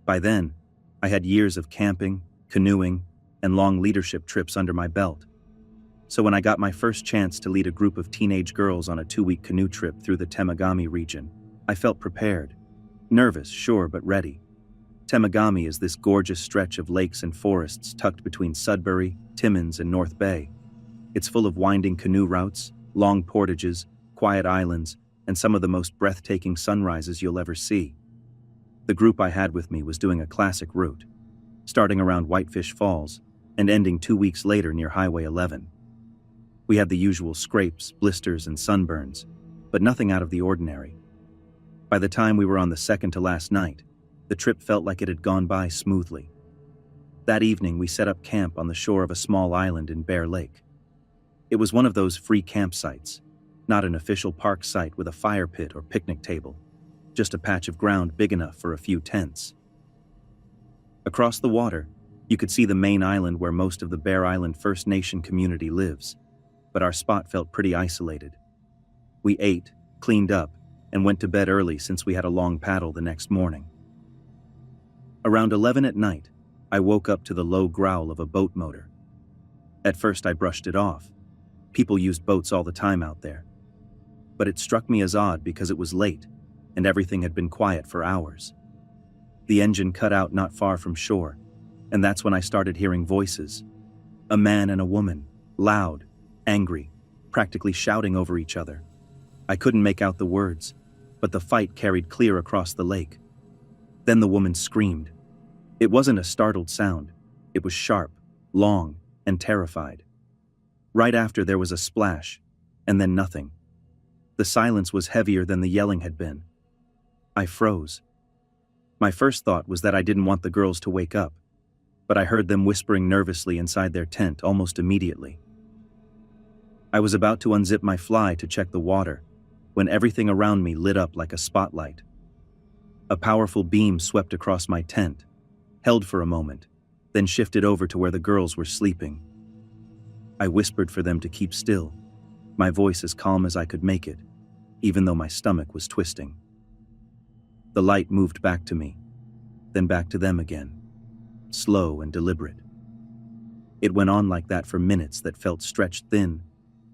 By then, I had years of camping, canoeing, and long leadership trips under my belt. So when I got my first chance to lead a group of teenage girls on a 2-week canoe trip through the Temagami region, I felt prepared. Nervous, sure, but ready. Temagami is this gorgeous stretch of lakes and forests tucked between Sudbury, Timmins, and North Bay. It's full of winding canoe routes, long portages, quiet islands, and some of the most breathtaking sunrises you'll ever see. The group I had with me was doing a classic route, starting around Whitefish Falls and ending 2 weeks later near Highway 11. We had the usual scrapes, blisters, and sunburns, but nothing out of the ordinary. By the time we were on the second to last night, the trip felt like it had gone by smoothly. That evening, we set up camp on the shore of a small island in Bear Lake. It was one of those free campsites, not an official park site with a fire pit or picnic table, just a patch of ground big enough for a few tents. Across the water, you could see the main island where most of the Bear Island First Nation community lives, but our spot felt pretty isolated. We ate, cleaned up, and went to bed early since we had a long paddle the next morning. Around 11 at night, I woke up to the low growl of a boat motor. At first I brushed it off. People used boats all the time out there. But it struck me as odd because it was late, and everything had been quiet for hours. The engine cut out not far from shore, and that's when I started hearing voices. A man and a woman, loud, angry, practically shouting over each other. I couldn't make out the words, but the fight carried clear across the lake. Then the woman screamed. It wasn't a startled sound. It was sharp, long, and terrified. Right after there was a splash, and then nothing. The silence was heavier than the yelling had been. I froze. My first thought was that I didn't want the girls to wake up, but I heard them whispering nervously inside their tent almost immediately. I was about to unzip my fly to check the water when everything around me lit up like a spotlight. A powerful beam swept across my tent, held for a moment, then shifted over to where the girls were sleeping. I whispered for them to keep still, my voice as calm as I could make it, even though my stomach was twisting. The light moved back to me, then back to them again, slow and deliberate. It went on like that for minutes that felt stretched thin,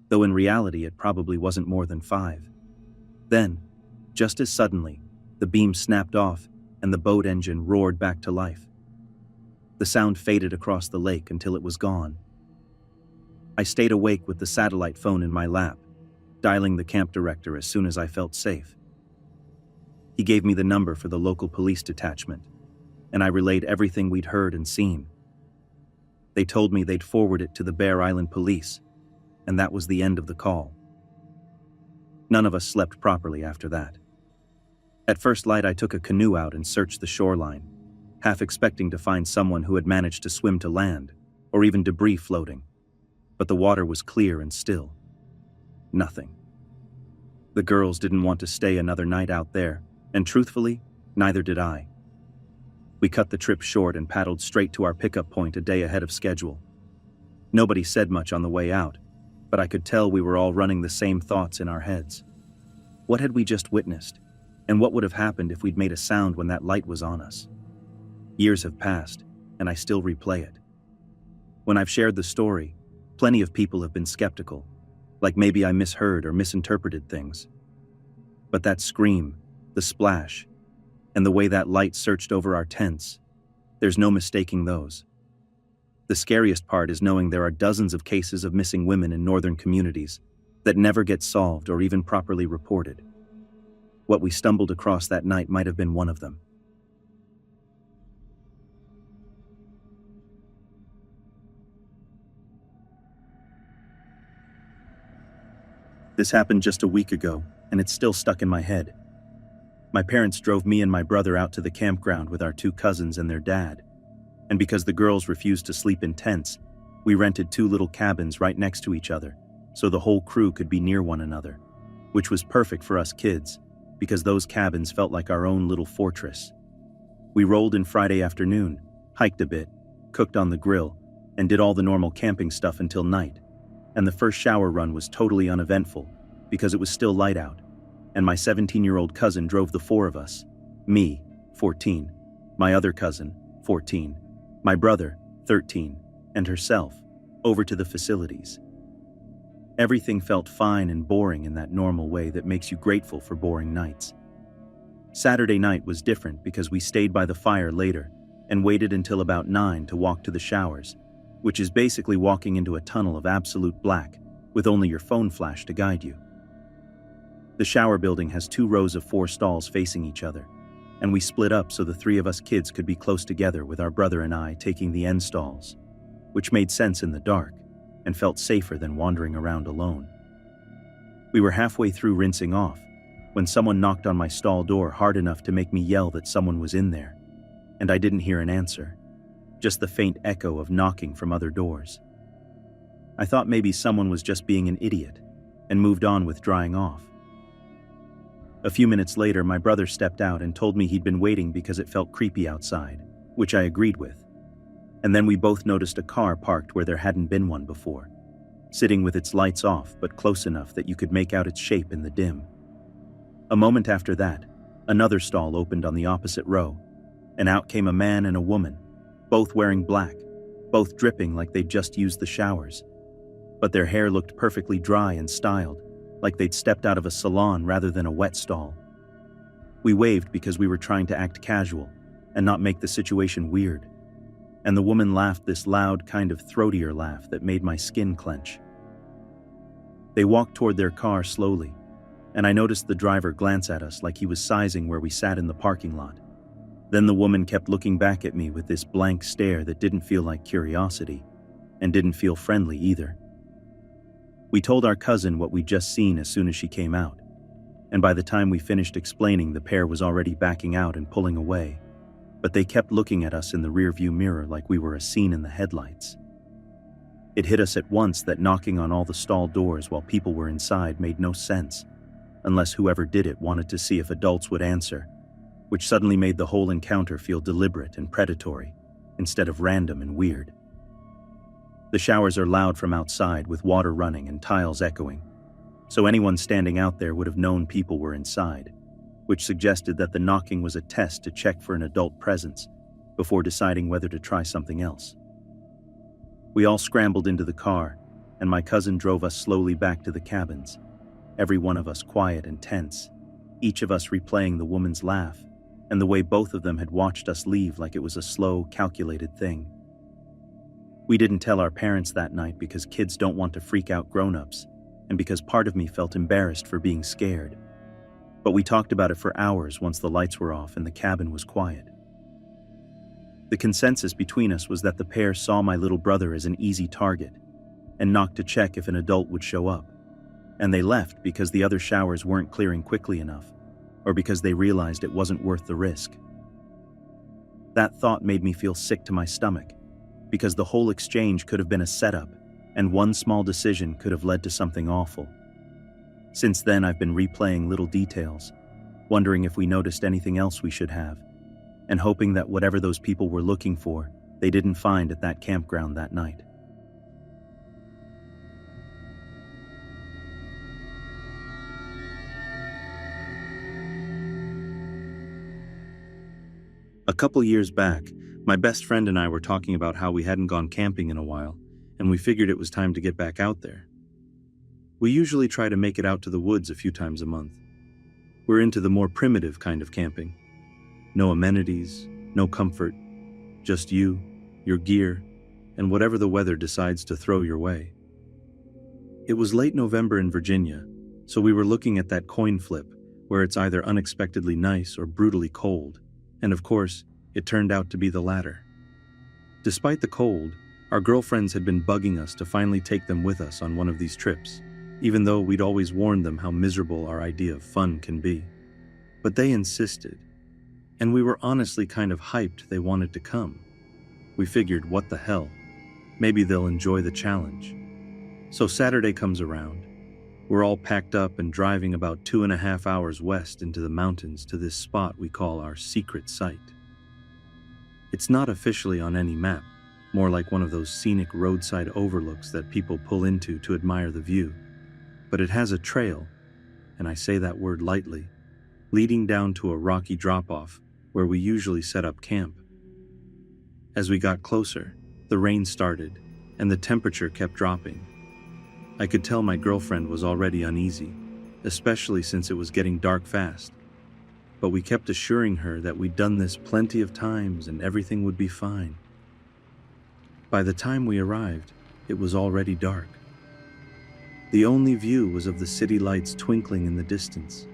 though in reality it probably wasn't more than 5. Then, just as suddenly, the beam snapped off and the boat engine roared back to life. The sound faded across the lake until it was gone. I stayed awake with the satellite phone in my lap, dialing the camp director as soon as I felt safe. He gave me the number for the local police detachment, and I relayed everything we'd heard and seen. They told me they'd forward it to the Bear Island Police, and that was the end of the call. None of us slept properly after that. At first light, I took a canoe out and searched the shoreline, half expecting to find someone who had managed to swim to land, or even debris floating. But the water was clear and still. Nothing. The girls didn't want to stay another night out there, and truthfully, neither did I. We cut the trip short and paddled straight to our pickup point a day ahead of schedule. Nobody said much on the way out, but I could tell we were all running the same thoughts in our heads. What had we just witnessed? And what would have happened if we'd made a sound when that light was on us? Years have passed, and I still replay it. When I've shared the story, plenty of people have been skeptical, like maybe I misheard or misinterpreted things. But that scream, the splash, and the way that light searched over our tents, there's no mistaking those. The scariest part is knowing there are dozens of cases of missing women in northern communities that never get solved or even properly reported. What we stumbled across that night might have been one of them. This happened just a week ago, and it's still stuck in my head. My parents drove me and my brother out to the campground with our two cousins and their dad. And because the girls refused to sleep in tents, we rented two little cabins right next to each other, so the whole crew could be near one another, which was perfect for us kids, because those cabins felt like our own little fortress. We rolled in Friday afternoon, hiked a bit, cooked on the grill, and did all the normal camping stuff until night. And the first shower run was totally uneventful because it was still light out, and my 17-year-old cousin drove the four of us, me, 14, my other cousin, 14, my brother, 13, and herself, over to the facilities. Everything felt fine and boring in that normal way that makes you grateful for boring nights. Saturday night was different because we stayed by the fire later and waited until about 9 to walk to the showers, which is basically walking into a tunnel of absolute black with only your phone flash to guide you. The shower building has 2 rows of 4 stalls facing each other, and we split up so the 3 of us kids could be close together with our brother and I taking the end stalls, which made sense in the dark and felt safer than wandering around alone. We were halfway through rinsing off when someone knocked on my stall door hard enough to make me yell that someone was in there, and I didn't hear an answer, just the faint echo of knocking from other doors. I thought maybe someone was just being an idiot and moved on with drying off. A few minutes later, my brother stepped out and told me he'd been waiting because it felt creepy outside, which I agreed with. And then we both noticed a car parked where there hadn't been one before, sitting with its lights off but close enough that you could make out its shape in the dim. A moment after that, another stall opened on the opposite row, and out came a man and a woman, both wearing black, both dripping like they'd just used the showers. But their hair looked perfectly dry and styled, like they'd stepped out of a salon rather than a wet stall. We waved because we were trying to act casual and not make the situation weird, and the woman laughed this loud, kind of throatier laugh that made my skin clench. They walked toward their car slowly, and I noticed the driver glance at us like he was sizing where we sat in the parking lot. Then the woman kept looking back at me with this blank stare that didn't feel like curiosity, and didn't feel friendly either. We told our cousin what we'd just seen as soon as she came out, and by the time we finished explaining, the pair was already backing out and pulling away, but they kept looking at us in the rearview mirror like we were a scene in the headlights. It hit us at once that knocking on all the stall doors while people were inside made no sense, unless whoever did it wanted to see if adults would answer, which suddenly made the whole encounter feel deliberate and predatory, instead of random and weird. The showers are loud from outside with water running and tiles echoing, so anyone standing out there would have known people were inside, which suggested that the knocking was a test to check for an adult presence before deciding whether to try something else. We all scrambled into the car, and my cousin drove us slowly back to the cabins, every one of us quiet and tense, each of us replaying the woman's laugh and the way both of them had watched us leave like it was a slow, calculated thing. We didn't tell our parents that night because kids don't want to freak out grown-ups, and because part of me felt embarrassed for being scared. But we talked about it for hours once the lights were off and the cabin was quiet. The consensus between us was that the pair saw my little brother as an easy target and knocked to check if an adult would show up, and they left because the other showers weren't clearing quickly enough, or because they realized it wasn't worth the risk. That thought made me feel sick to my stomach, because the whole exchange could have been a setup, and one small decision could have led to something awful. Since then, I've been replaying little details, wondering if we noticed anything else we should have, and hoping that whatever those people were looking for, they didn't find at that campground that night. A couple years back, my best friend and I were talking about how we hadn't gone camping in a while, and we figured it was time to get back out there. We usually try to make it out to the woods a few times a month. We're into the more primitive kind of camping. No amenities, no comfort, just you, your gear, and whatever the weather decides to throw your way. It was late November in Virginia, so we were looking at that coin flip where it's either unexpectedly nice or brutally cold, and of course, it turned out to be the latter. Despite the cold, our girlfriends had been bugging us to finally take them with us on one of these trips, even though we'd always warned them how miserable our idea of fun can be. But they insisted, and we were honestly kind of hyped they wanted to come. We figured, what the hell, maybe they'll enjoy the challenge. So Saturday comes around. We're all packed up and driving about 2.5 hours west into the mountains to this spot we call our secret site. It's not officially on any map, more like one of those scenic roadside overlooks that people pull into to admire the view. But it has a trail, and I say that word lightly, leading down to a rocky drop-off where we usually set up camp. As we got closer, the rain started, and the temperature kept dropping. I could tell my girlfriend was already uneasy, especially since it was getting dark fast. But we kept assuring her that we'd done this plenty of times and everything would be fine. By the time we arrived, it was already dark. The only view was of the city lights twinkling in the distance,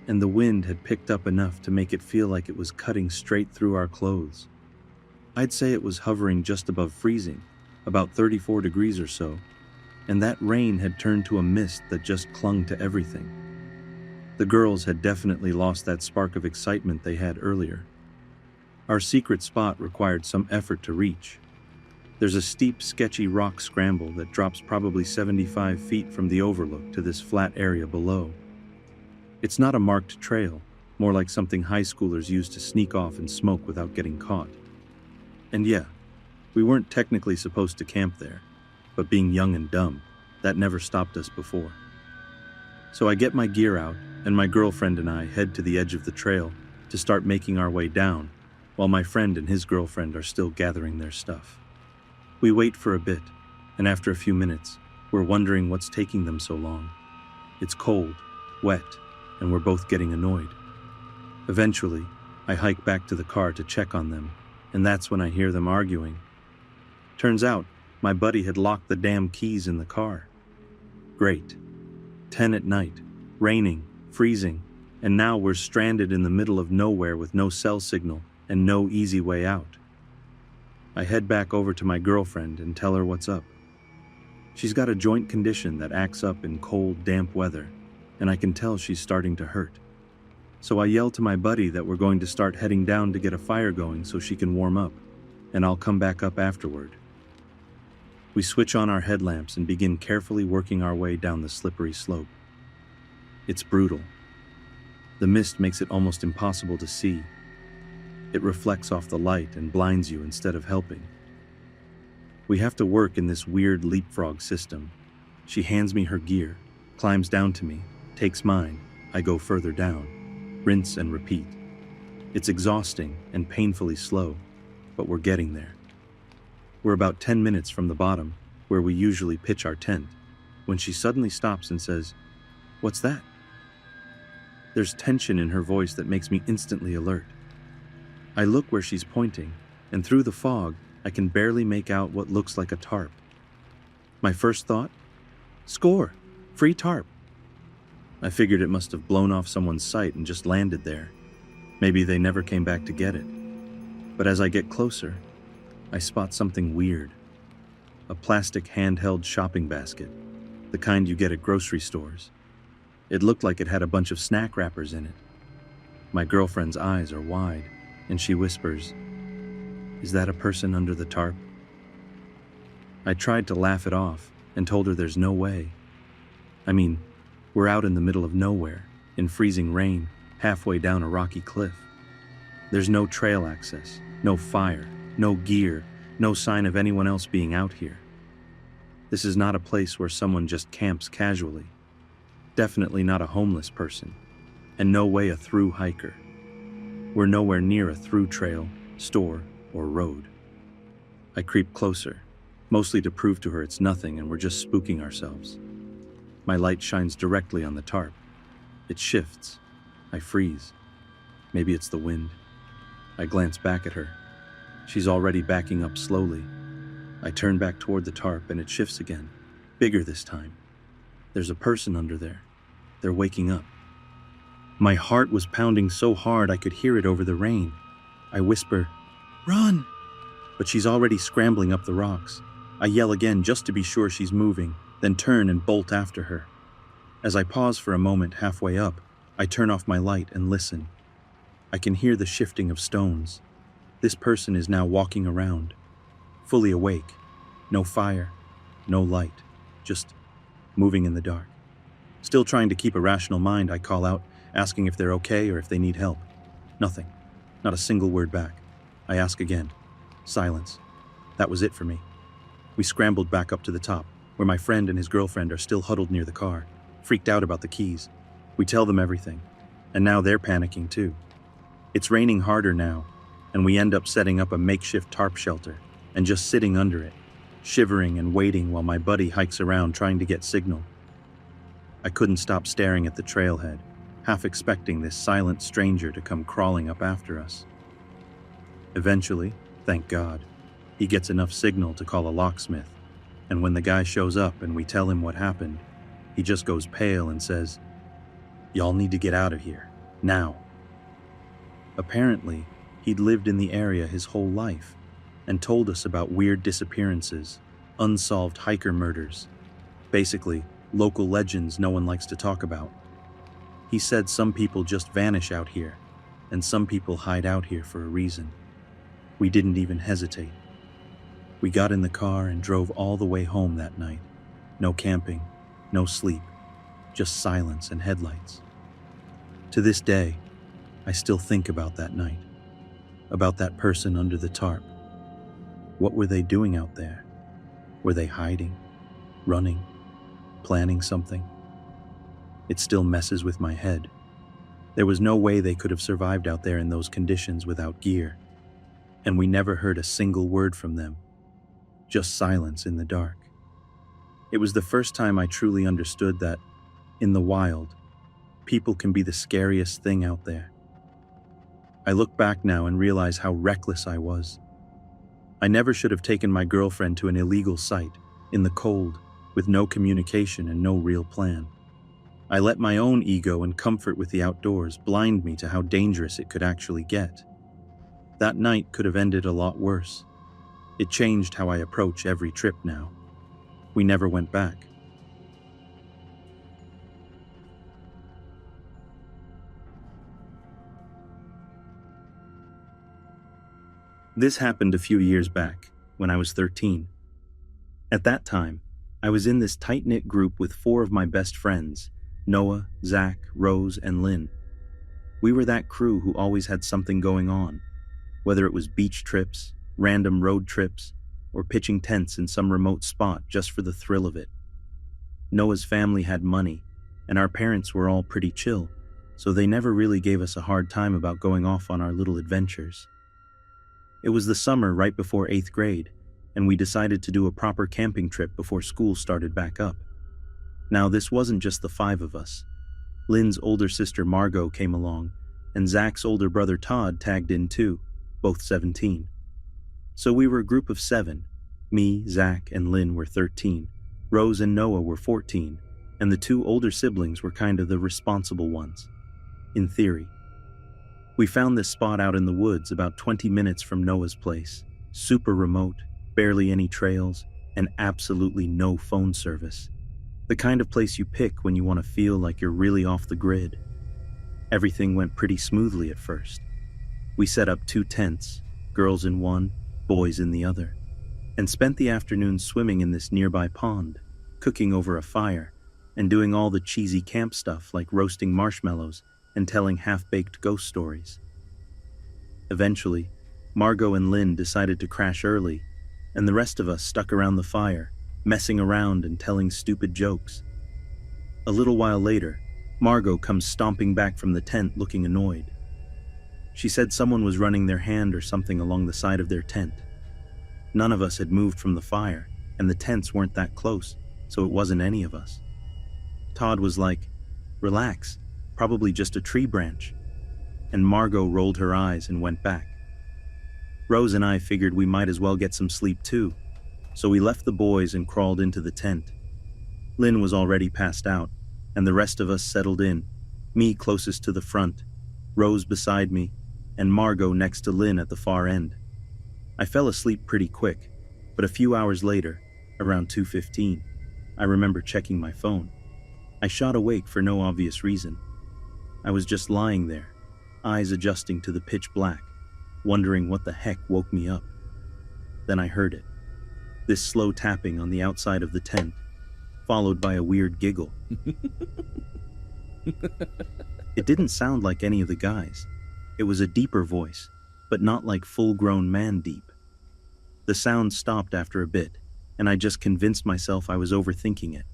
and the wind had picked up enough to make it feel like it was cutting straight through our clothes. I'd say it was hovering just above freezing, about 34 degrees or so, and that rain had turned to a mist that just clung to everything. The girls had definitely lost that spark of excitement they had earlier. Our secret spot required some effort to reach. There's a steep, sketchy rock scramble that drops probably 75 feet from the overlook to this flat area below. It's not a marked trail, more like something high schoolers use to sneak off and smoke without getting caught. And yeah, we weren't technically supposed to camp there, but being young and dumb, that never stopped us before. So I get my gear out, and my girlfriend and I head to the edge of the trail to start making our way down, while my friend and his girlfriend are still gathering their stuff. We wait for a bit, and after a few minutes, we're wondering what's taking them so long. It's cold, wet, and we're both getting annoyed. Eventually, I hike back to the car to check on them, and that's when I hear them arguing. Turns out, my buddy had locked the damn keys in the car. Great. 10 at night, raining, freezing, and now we're stranded in the middle of nowhere with no cell signal and no easy way out. I head back over to my girlfriend and tell her what's up. She's got a joint condition that acts up in cold, damp weather, and I can tell she's starting to hurt. So I yell to my buddy that we're going to start heading down to get a fire going so she can warm up, and I'll come back up afterward. We switch on our headlamps and begin carefully working our way down the slippery slope. It's brutal. The mist makes it almost impossible to see. It reflects off the light and blinds you instead of helping. We have to work in this weird leapfrog system. She hands me her gear, climbs down to me, takes mine, I go further down, rinse and repeat. It's exhausting and painfully slow, but we're getting there. We're about 10 minutes from the bottom, where we usually pitch our tent, when she suddenly stops and says, "What's that?" There's tension in her voice that makes me instantly alert. I look where she's pointing, and through the fog, I can barely make out what looks like a tarp. My first thought? Score! Free tarp! I figured it must have blown off someone's sight and just landed there. Maybe they never came back to get it. But as I get closer, I spot something weird. A plastic handheld shopping basket, the kind you get at grocery stores. It looked like it had a bunch of snack wrappers in it. My girlfriend's eyes are wide, and she whispers, "Is that a person under the tarp?" I tried to laugh it off and told her there's no way. I mean, we're out in the middle of nowhere, in freezing rain, halfway down a rocky cliff. There's no trail access, no fire, no gear, no sign of anyone else being out here. This is not a place where someone just camps casually. Definitely not a homeless person, and no way a through hiker. We're nowhere near a through trail, store, or road. I creep closer, mostly to prove to her it's nothing and we're just spooking ourselves. My light shines directly on the tarp. It shifts. I freeze. Maybe it's the wind. I glance back at her. She's already backing up slowly. I turn back toward the tarp and it shifts again, bigger this time. There's a person under there. They're waking up. My heart was pounding so hard I could hear it over the rain. I whisper, "Run!" But she's already scrambling up the rocks. I yell again just to be sure she's moving, then turn and bolt after her. As I pause for a moment halfway up, I turn off my light and listen. I can hear the shifting of stones. This person is now walking around, fully awake. No fire, no light, just moving in the dark. Still trying to keep a rational mind, I call out, asking if they're okay or if they need help. Nothing. Not a single word back. I ask again. Silence. That was it for me. We scrambled back up to the top, where my friend and his girlfriend are still huddled near the car, freaked out about the keys. We tell them everything, and now they're panicking too. It's raining harder now, and we end up setting up a makeshift tarp shelter and just sitting under it, shivering and waiting while my buddy hikes around trying to get signal. I couldn't stop staring at the trailhead, half expecting this silent stranger to come crawling up after us. Eventually, thank God, he gets enough signal to call a locksmith, and when the guy shows up and we tell him what happened, he just goes pale and says, "Y'all need to get out of here, now." Apparently, he'd lived in the area his whole life and told us about weird disappearances, unsolved hiker murders, basically, local legends no one likes to talk about. He said some people just vanish out here, and some people hide out here for a reason. We didn't even hesitate. We got in the car and drove all the way home that night. No camping, no sleep, just silence and headlights. To this day, I still think about that night, about that person under the tarp. What were they doing out there? Were they hiding, running, planning something? It still messes with my head. There was no way they could have survived out there in those conditions without gear, and we never heard a single word from them, just silence in the dark. It was the first time I truly understood that, in the wild, people can be the scariest thing out there. I look back now and realize how reckless I was. I never should have taken my girlfriend to an illegal site, in the cold, with no communication and no real plan. I let my own ego and comfort with the outdoors blind me to how dangerous it could actually get. That night could have ended a lot worse. It changed how I approach every trip now. We never went back. This happened a few years back, when I was 13. At that time, I was in this tight-knit group with 4 of my best friends, Noah, Zach, Rose, and Lynn. We were that crew who always had something going on, whether it was beach trips, random road trips, or pitching tents in some remote spot just for the thrill of it. Noah's family had money, and our parents were all pretty chill, so they never really gave us a hard time about going off on our little adventures. It was the summer right before 8th grade, and we decided to do a proper camping trip before school started back up. Now, this wasn't just the 5 of us. Lynn's older sister Margot came along, and Zach's older brother Todd tagged in too, both 17. So we were a group of 7. Me, Zach, and Lynn were 13. Rose and Noah were 14, and the 2 older siblings were kind of the responsible ones, in theory. We found this spot out in the woods about 20 minutes from Noah's place, super remote, barely any trails, and absolutely no phone service. The kind of place you pick when you want to feel like you're really off the grid. Everything went pretty smoothly at first. We set up 2 tents, girls in one, boys in the other, and spent the afternoon swimming in this nearby pond, cooking over a fire, and doing all the cheesy camp stuff like roasting marshmallows and telling half-baked ghost stories. Eventually, Margot and Lynn decided to crash early, and the rest of us stuck around the fire, messing around and telling stupid jokes. A little while later, Margot comes stomping back from the tent looking annoyed. She said someone was running their hand or something along the side of their tent. None of us had moved from the fire, and the tents weren't that close, so it wasn't any of us. Todd was like, "Relax, probably just a tree branch." And Margot rolled her eyes and went back. Rose and I figured we might as well get some sleep too, so we left the boys and crawled into the tent. Lynn was already passed out, and the rest of us settled in, Me closest to the front, Rose beside me, and Margot next to Lynn at the far end. I fell asleep pretty quick, but a few hours later, around 2:15, I remember checking my phone. I shot awake for no obvious reason. I was just lying there, eyes adjusting to the pitch black, wondering what the heck woke me up. Then I heard it. This slow tapping on the outside of the tent, followed by a weird giggle. It didn't sound like any of the guys. It was a deeper voice, but not like full-grown man deep. The sound stopped after a bit, and I just convinced myself I was overthinking it.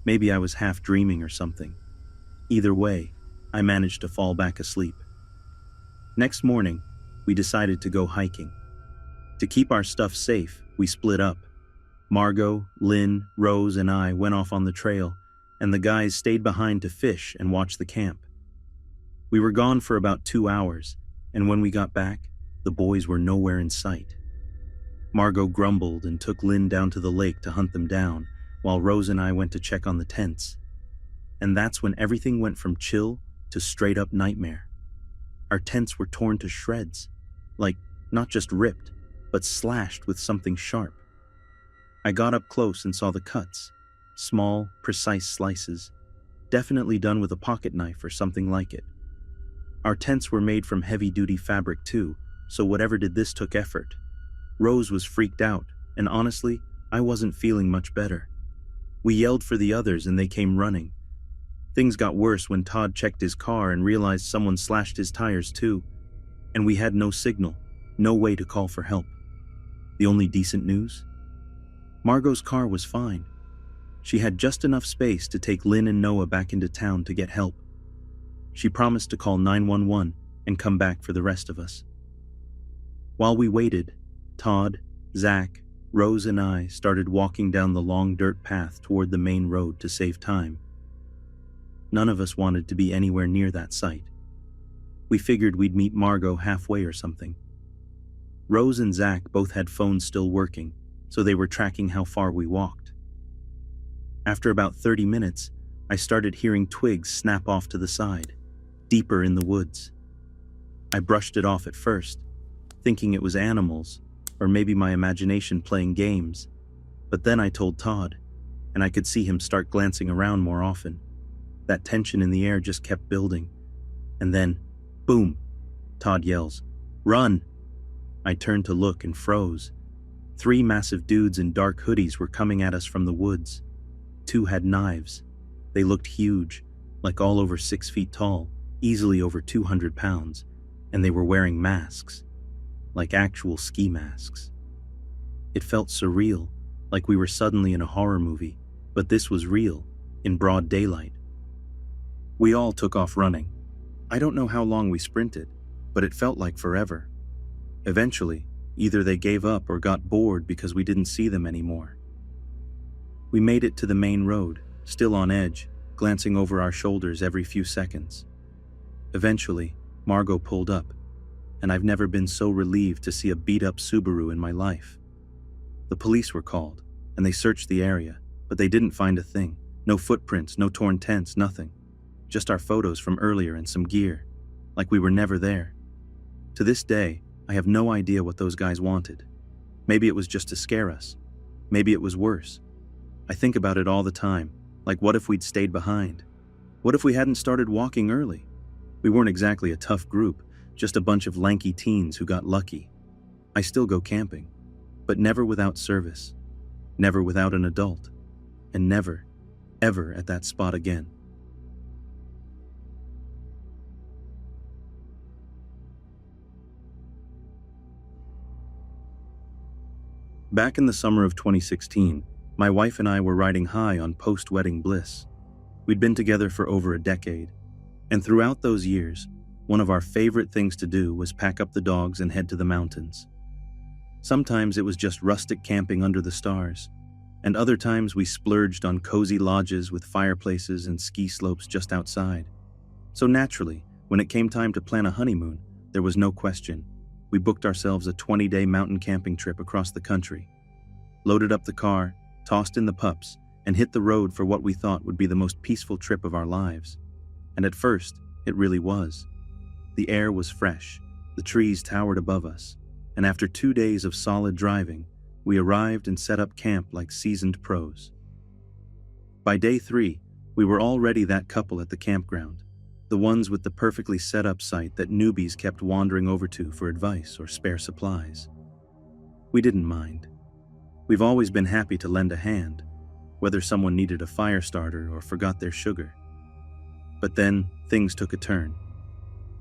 Maybe I was half dreaming or something. Either way, I managed to fall back asleep. Next morning, we decided to go hiking. To keep our stuff safe, we split up. Margot, Lynn, Rose, and I went off on the trail, and the guys stayed behind to fish and watch the camp. We were gone for about 2 hours, and when we got back, the boys were nowhere in sight. Margot grumbled and took Lynn down to the lake to hunt them down, while Rose and I went to check on the tents. And that's when everything went from chill to straight-up nightmare. Our tents were torn to shreds, like not just ripped, but slashed with something sharp. I got up close and saw the cuts, small, precise slices, definitely done with a pocket knife or something like it. Our tents were made from heavy-duty fabric too, so whatever did this took effort. Rose was freaked out, and honestly, I wasn't feeling much better. We yelled for the others and they came running. Things got worse when Todd checked his car and realized someone slashed his tires too, and we had no signal, no way to call for help. The only decent news? Margot's car was fine. She had just enough space to take Lynn and Noah back into town to get help. She promised to call 911 and come back for the rest of us. While we waited, Todd, Zach, Rose, and I started walking down the long dirt path toward the main road to save time. None of us wanted to be anywhere near that site. We figured we'd meet Margot halfway or something. Rose and Zach both had phones still working, so they were tracking how far we walked. After about 30 minutes, I started hearing twigs snap off to the side, deeper in the woods. I brushed it off at first, thinking it was animals, or maybe my imagination playing games. But then I told Todd, and I could see him start glancing around more often. That tension in the air just kept building. And then, boom, Todd yells, "Run!" I turned to look and froze. 3 massive dudes in dark hoodies were coming at us from the woods. 2 had knives. They looked huge, like all over 6 feet tall, easily over 200 pounds, and they were wearing masks, like actual ski masks. It felt surreal, like we were suddenly in a horror movie, but this was real, in broad daylight. We all took off running. I don't know how long we sprinted, but it felt like forever. Eventually, either they gave up or got bored because we didn't see them anymore. We made it to the main road, still on edge, glancing over our shoulders every few seconds. Eventually, Margot pulled up, and I've never been so relieved to see a beat-up Subaru in my life. The police were called, and they searched the area, but they didn't find a thing. No footprints, no torn tents, nothing. Just our photos from earlier and some gear, like we were never there. To this day, I have no idea what those guys wanted. Maybe it was just to scare us. Maybe it was worse. I think about it all the time, like what if we'd stayed behind? What if we hadn't started walking early? We weren't exactly a tough group, just a bunch of lanky teens who got lucky. I still go camping, but never without service, never without an adult, and never, ever at that spot again. Back in the summer of 2016, my wife and I were riding high on post-wedding bliss. We'd been together for over a decade, and throughout those years, one of our favorite things to do was pack up the dogs and head to the mountains. Sometimes it was just rustic camping under the stars, and other times we splurged on cozy lodges with fireplaces and ski slopes just outside. So naturally, when it came time to plan a honeymoon, there was no question. We booked ourselves a 20-day mountain camping trip across the country, loaded up the car, tossed in the pups, and hit the road for what we thought would be the most peaceful trip of our lives. And at first, it really was. The air was fresh, the trees towered above us, and after 2 days of solid driving, we arrived and set up camp like seasoned pros. By day 3, we were already that couple at the campground, the ones with the perfectly set up site that newbies kept wandering over to for advice or spare supplies. We didn't mind. We've always been happy to lend a hand, whether someone needed a fire starter or forgot their sugar. But then, things took a turn.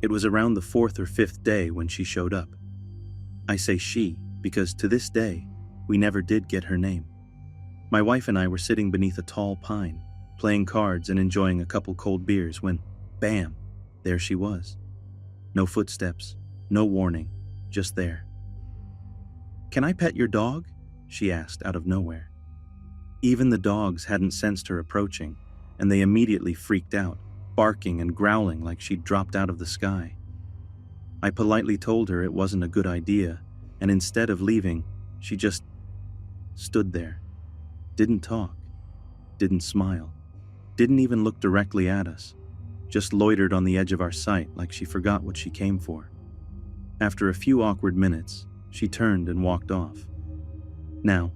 It was around the 4th or 5th day when she showed up. I say she because to this day, we never did get her name. My wife and I were sitting beneath a tall pine, playing cards and enjoying a couple cold beers when, bam, there she was. No footsteps, no warning, just there. "Can I pet your dog?" she asked out of nowhere. Even the dogs hadn't sensed her approaching, and they immediately freaked out, barking and growling like she'd dropped out of the sky. I politely told her it wasn't a good idea, and instead of leaving, she just stood there. Didn't talk, didn't smile, didn't even look directly at us, just loitered on the edge of our sight like she forgot what she came for. After a few awkward minutes, she turned and walked off. Now,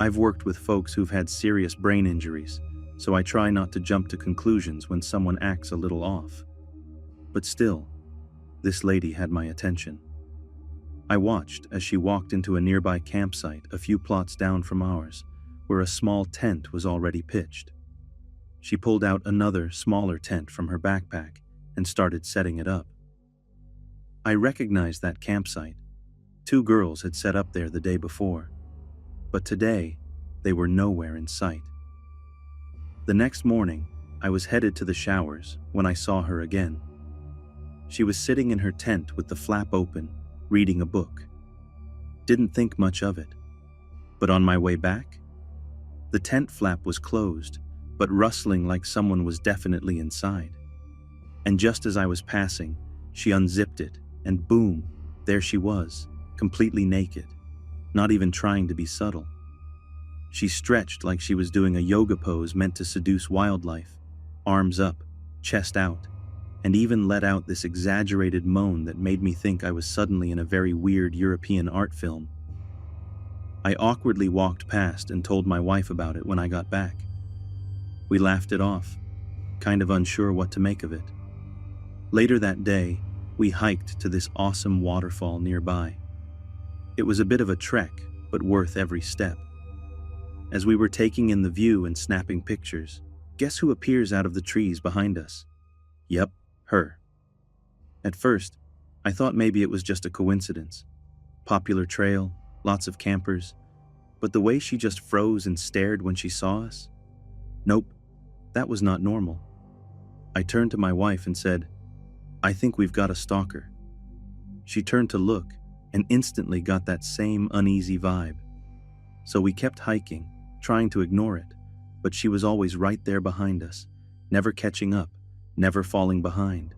I've worked with folks who've had serious brain injuries, so I try not to jump to conclusions when someone acts a little off. But still, this lady had my attention. I watched as she walked into a nearby campsite a few plots down from ours, where a small tent was already pitched. She pulled out another, smaller tent from her backpack and started setting it up. I recognized that campsite. 2 girls had set up there the day before, but today, they were nowhere in sight. The next morning, I was headed to the showers when I saw her again. She was sitting in her tent with the flap open, reading a book. Didn't think much of it. But on my way back, the tent flap was closed, but rustling like someone was definitely inside. And just as I was passing, she unzipped it, and boom, there she was, completely naked, not even trying to be subtle. She stretched like she was doing a yoga pose meant to seduce wildlife, arms up, chest out, and even let out this exaggerated moan that made me think I was suddenly in a very weird European art film. I awkwardly walked past and told my wife about it when I got back. We laughed it off, kind of unsure what to make of it. Later that day, we hiked to this awesome waterfall nearby. It was a bit of a trek, but worth every step. As we were taking in the view and snapping pictures, guess who appears out of the trees behind us? Yep, her. At first, I thought maybe it was just a coincidence. Popular trail, lots of campers, but the way she just froze and stared when she saw us? Nope, that was not normal. I turned to my wife and said, "I think we've got a stalker." She turned to look and instantly got that same uneasy vibe. So we kept hiking, trying to ignore it, but she was always right there behind us, never catching up, never falling behind.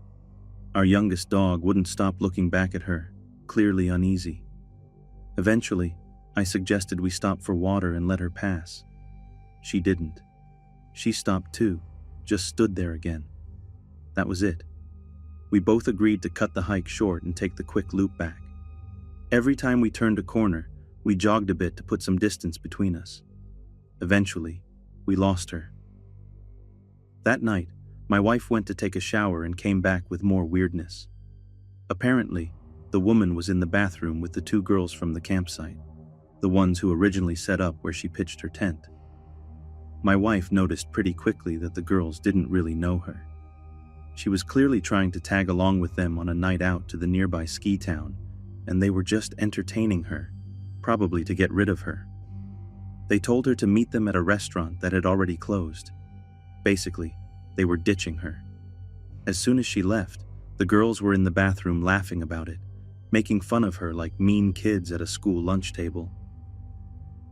Our youngest dog wouldn't stop looking back at her, clearly uneasy. Eventually, I suggested we stop for water and let her pass. She didn't. She stopped too, just stood there again. That was it. We both agreed to cut the hike short and take the quick loop back. Every time we turned a corner, we jogged a bit to put some distance between us. Eventually, we lost her. That night, my wife went to take a shower and came back with more weirdness. Apparently, the woman was in the bathroom with the 2 girls from the campsite, the ones who originally set up where she pitched her tent. My wife noticed pretty quickly that the girls didn't really know her. She was clearly trying to tag along with them on a night out to the nearby ski town, and they were just entertaining her, probably to get rid of her. They told her to meet them at a restaurant that had already closed. Basically, they were ditching her. As soon as she left, the girls were in the bathroom laughing about it, making fun of her like mean kids at a school lunch table.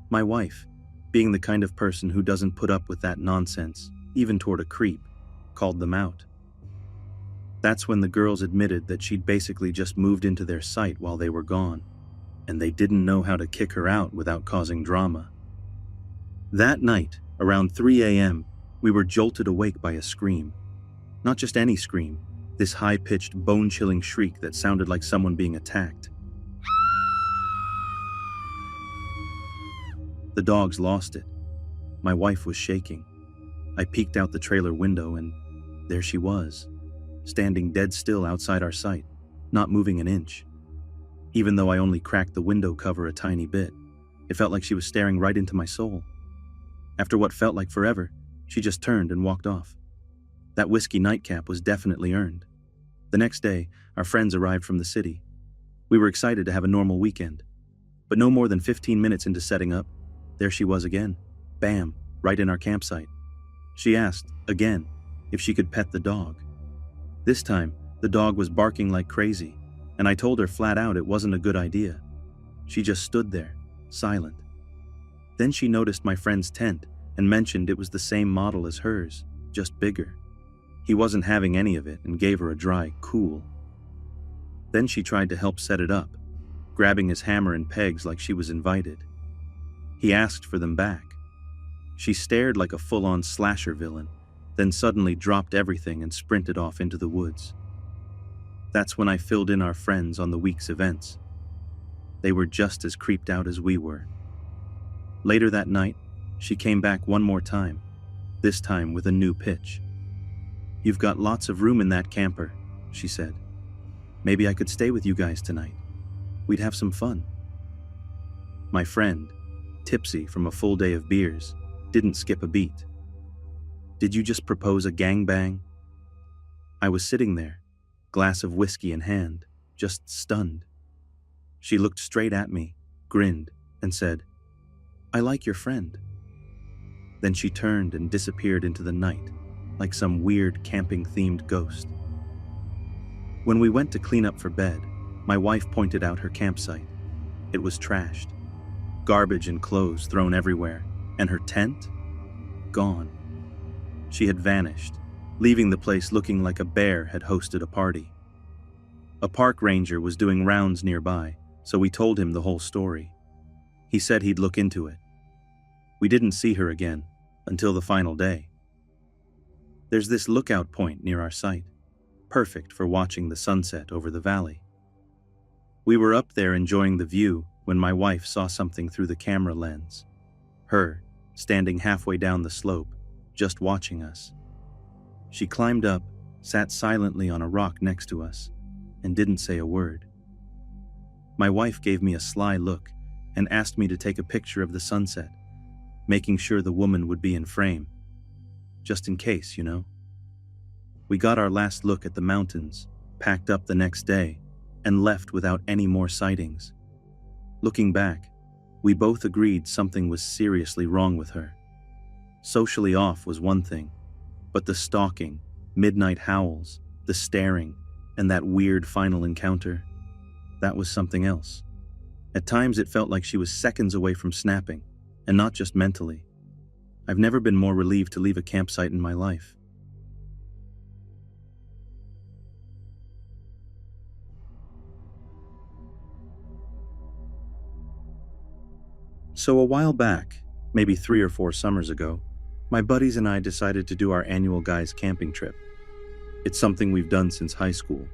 My wife, being the kind of person who doesn't put up with that nonsense, even toward a creep, called them out. That's when the girls admitted that she'd basically just moved into their sight while they were gone, and they didn't know how to kick her out without causing drama. That night, around 3 a.m., we were jolted awake by a scream. Not just any scream, this high-pitched, bone-chilling shriek that sounded like someone being attacked. The dogs lost it. My wife was shaking. I peeked out the trailer window and there she was, standing dead still outside our sight, not moving an inch. Even though I only cracked the window cover a tiny bit, it felt like she was staring right into my soul. After what felt like forever, she just turned and walked off. That whiskey nightcap was definitely earned. The next day, our friends arrived from the city. We were excited to have a normal weekend. But no more than 15 minutes into setting up, there she was again. Bam, right in our campsite. She asked, again, if she could pet the dog. This time, the dog was barking like crazy, and I told her flat out it wasn't a good idea. She just stood there, silent. Then she noticed my friend's tent and mentioned it was the same model as hers, just bigger. He wasn't having any of it and gave her a dry, cool. Then she tried to help set it up, grabbing his hammer and pegs like she was invited. He asked for them back. She stared like a full-on slasher villain, then suddenly dropped everything and sprinted off into the woods. That's when I filled in our friends on the week's events. They were just as creeped out as we were. Later that night, she came back one more time, this time with a new pitch. "You've got lots of room in that camper," she said. "Maybe I could stay with you guys tonight. We'd have some fun." My friend, tipsy from a full day of beers, didn't skip a beat. "Did you just propose a gangbang?" I was sitting there, glass of whiskey in hand, just stunned. She looked straight at me, grinned, and said, "I like your friend." Then she turned and disappeared into the night, like some weird camping-themed ghost. When we went to clean up for bed, my wife pointed out her campsite. It was trashed. Garbage and clothes thrown everywhere, and her tent? Gone. She had vanished, leaving the place looking like a bear had hosted a party. A park ranger was doing rounds nearby, so we told him the whole story. He said he'd look into it. We didn't see her again until the final day. There's this lookout point near our site, perfect for watching the sunset over the valley. We were up there enjoying the view when my wife saw something through the camera lens. Her, standing halfway down the slope, just watching us. She climbed up, sat silently on a rock next to us, and didn't say a word. My wife gave me a sly look and asked me to take a picture of the sunset, making sure the woman would be in frame. Just in case, you know. We got our last look at the mountains, packed up the next day, and left without any more sightings. Looking back, we both agreed something was seriously wrong with her. Socially off was one thing, but the stalking, midnight howls, the staring, and that weird final encounter, that was something else. At times it felt like she was seconds away from snapping, and not just mentally. I've never been more relieved to leave a campsite in my life. So a while back, maybe 3 or 4 summers ago, my buddies and I decided to do our annual guys camping trip. It's something we've done since high school.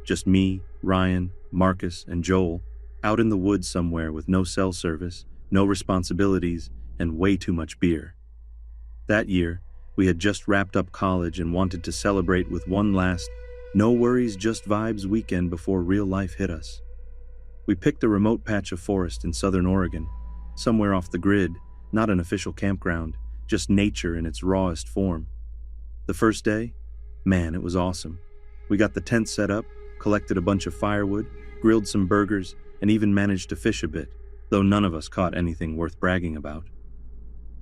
Just me, Ryan, Marcus, and Joel, out in the woods somewhere with no cell service, no responsibilities, and way too much beer. That year, we had just wrapped up college and wanted to celebrate with one last, no worries, just vibes weekend before real life hit us. We picked a remote patch of forest in southern Oregon, somewhere off the grid, not an official campground, just nature in its rawest form. The first day, man, it was awesome. We got the tent set up, collected a bunch of firewood, grilled some burgers, and even managed to fish a bit, though none of us caught anything worth bragging about.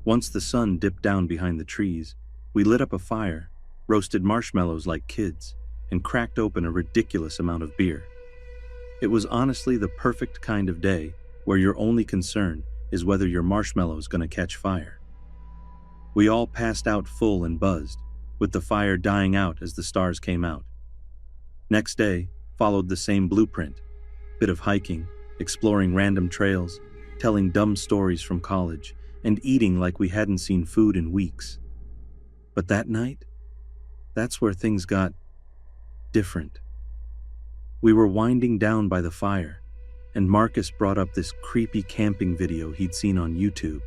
Once the sun dipped down behind the trees, we lit up a fire, roasted marshmallows like kids, and cracked open a ridiculous amount of beer. It was honestly the perfect kind of day where your only concern is whether your marshmallow's gonna catch fire. We all passed out full and buzzed, with the fire dying out as the stars came out. Next day followed the same blueprint, bit of hiking, exploring random trails, telling dumb stories from college, and eating like we hadn't seen food in weeks. But that night, That's where things got different. We were winding down by the fire, and Marcus brought up this creepy camping video he'd seen on YouTube.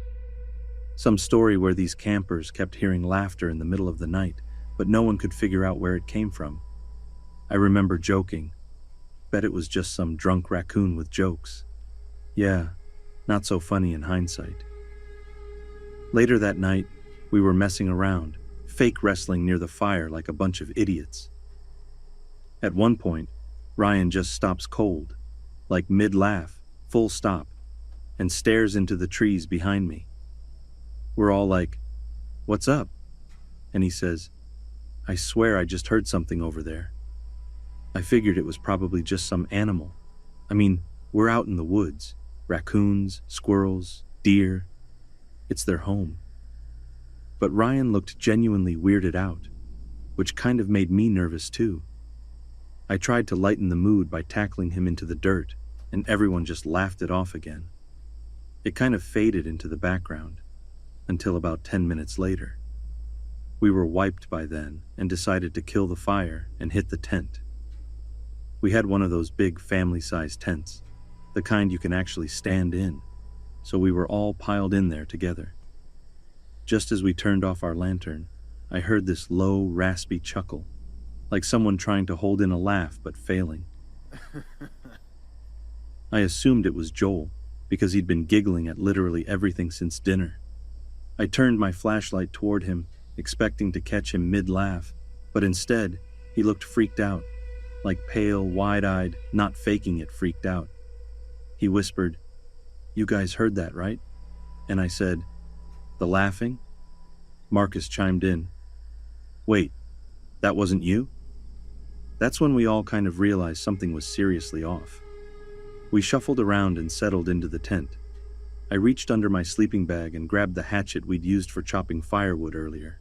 Some story where these campers kept hearing laughter in the middle of the night, but no one could figure out where it came from. I remember joking. Bet it was just some drunk raccoon with jokes. Yeah, not so funny in hindsight. Later that night, we were messing around, fake wrestling near the fire like a bunch of idiots. At one point, Ryan just stops cold, like mid-laugh, full stop, and stares into the trees behind me. We're all like, "What's up?" And he says, "I swear I just heard something over there." I figured it was probably just some animal. I mean, we're out in the woods. Raccoons, squirrels, deer. It's their home. But Ryan looked genuinely weirded out, which kind of made me nervous too. I tried to lighten the mood by tackling him into the dirt, and everyone just laughed it off again. It kind of faded into the background, until about 10 minutes later. We were wiped by then and decided to kill the fire and hit the tent. We had one of those big family-sized tents, the kind you can actually stand in, so we were all piled in there together. Just as we turned off our lantern, I heard this low, raspy chuckle, like someone trying to hold in a laugh but failing. I assumed it was Joel, because he'd been giggling at literally everything since dinner. I turned my flashlight toward him, expecting to catch him mid-laugh, but instead, he looked freaked out, like pale, wide-eyed, not faking it freaked out. He whispered, "You guys heard that, right?" And I said, "The laughing?" Marcus chimed in, "Wait, that wasn't you?" That's when we all kind of realized something was seriously off. We shuffled around and settled into the tent. I reached under my sleeping bag and grabbed the hatchet we'd used for chopping firewood earlier.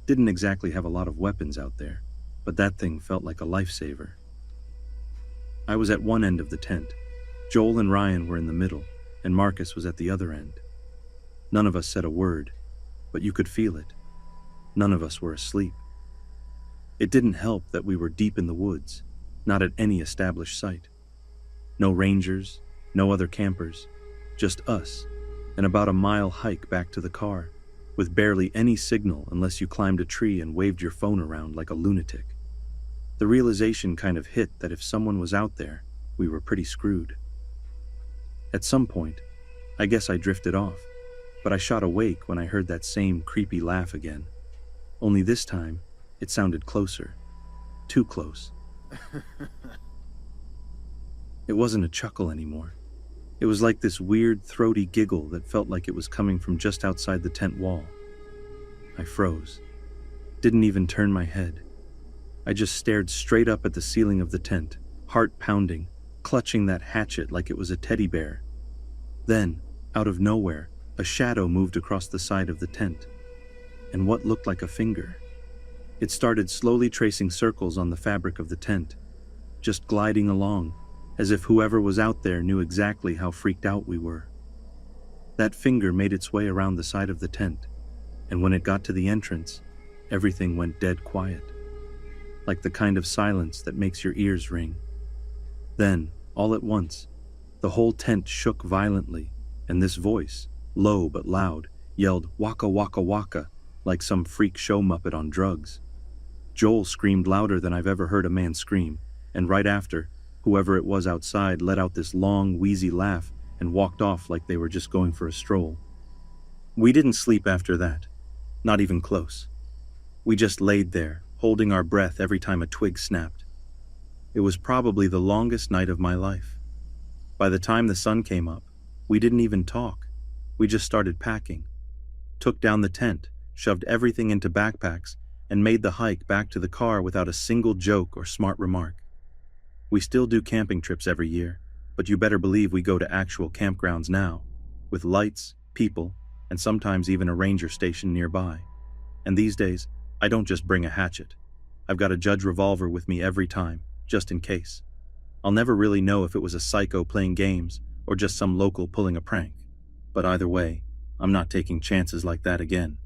Didn't exactly have a lot of weapons out there, but that thing felt like a lifesaver. I was at one end of the tent. Joel and Ryan were in the middle, and Marcus was at the other end. None of us said a word, but you could feel it. None of us were asleep. It didn't help that we were deep in the woods, not at any established site. No rangers, no other campers, just us, and about a mile hike back to the car, with barely any signal unless you climbed a tree and waved your phone around like a lunatic. The realization kind of hit that if someone was out there, we were pretty screwed. At some point, I guess I drifted off, but I shot awake when I heard that same creepy laugh again. Only this time, it sounded closer. Too close. It wasn't a chuckle anymore. It was like this weird, throaty giggle that felt like it was coming from just outside the tent wall. I froze. Didn't even turn my head. I just stared straight up at the ceiling of the tent, heart pounding, clutching that hatchet like it was a teddy bear. Then, out of nowhere, a shadow moved across the side of the tent, and what looked like a finger. It started slowly tracing circles on the fabric of the tent, just gliding along, as if whoever was out there knew exactly how freaked out we were. That finger made its way around the side of the tent, and when it got to the entrance, everything went dead quiet, like the kind of silence that makes your ears ring. Then, all at once, the whole tent shook violently, and this voice, low but loud, yelled "Waka waka waka," like some freak show muppet on drugs. Joel screamed louder than I've ever heard a man scream, and right after, whoever it was outside let out this long, wheezy laugh and walked off like they were just going for a stroll. We didn't sleep after that, not even close. We just laid there, holding our breath every time a twig snapped. It was probably the longest night of my life. By the time the sun came up, we didn't even talk. We just started packing, took down the tent, shoved everything into backpacks, and made the hike back to the car without a single joke or smart remark. We still do camping trips every year, but you better believe we go to actual campgrounds now, with lights, people, and sometimes even a ranger station nearby. And these days, I don't just bring a hatchet. I've got a Judge revolver with me every time, just in case. I'll never really know if it was a psycho playing games or just some local pulling a prank. But either way, I'm not taking chances like that again.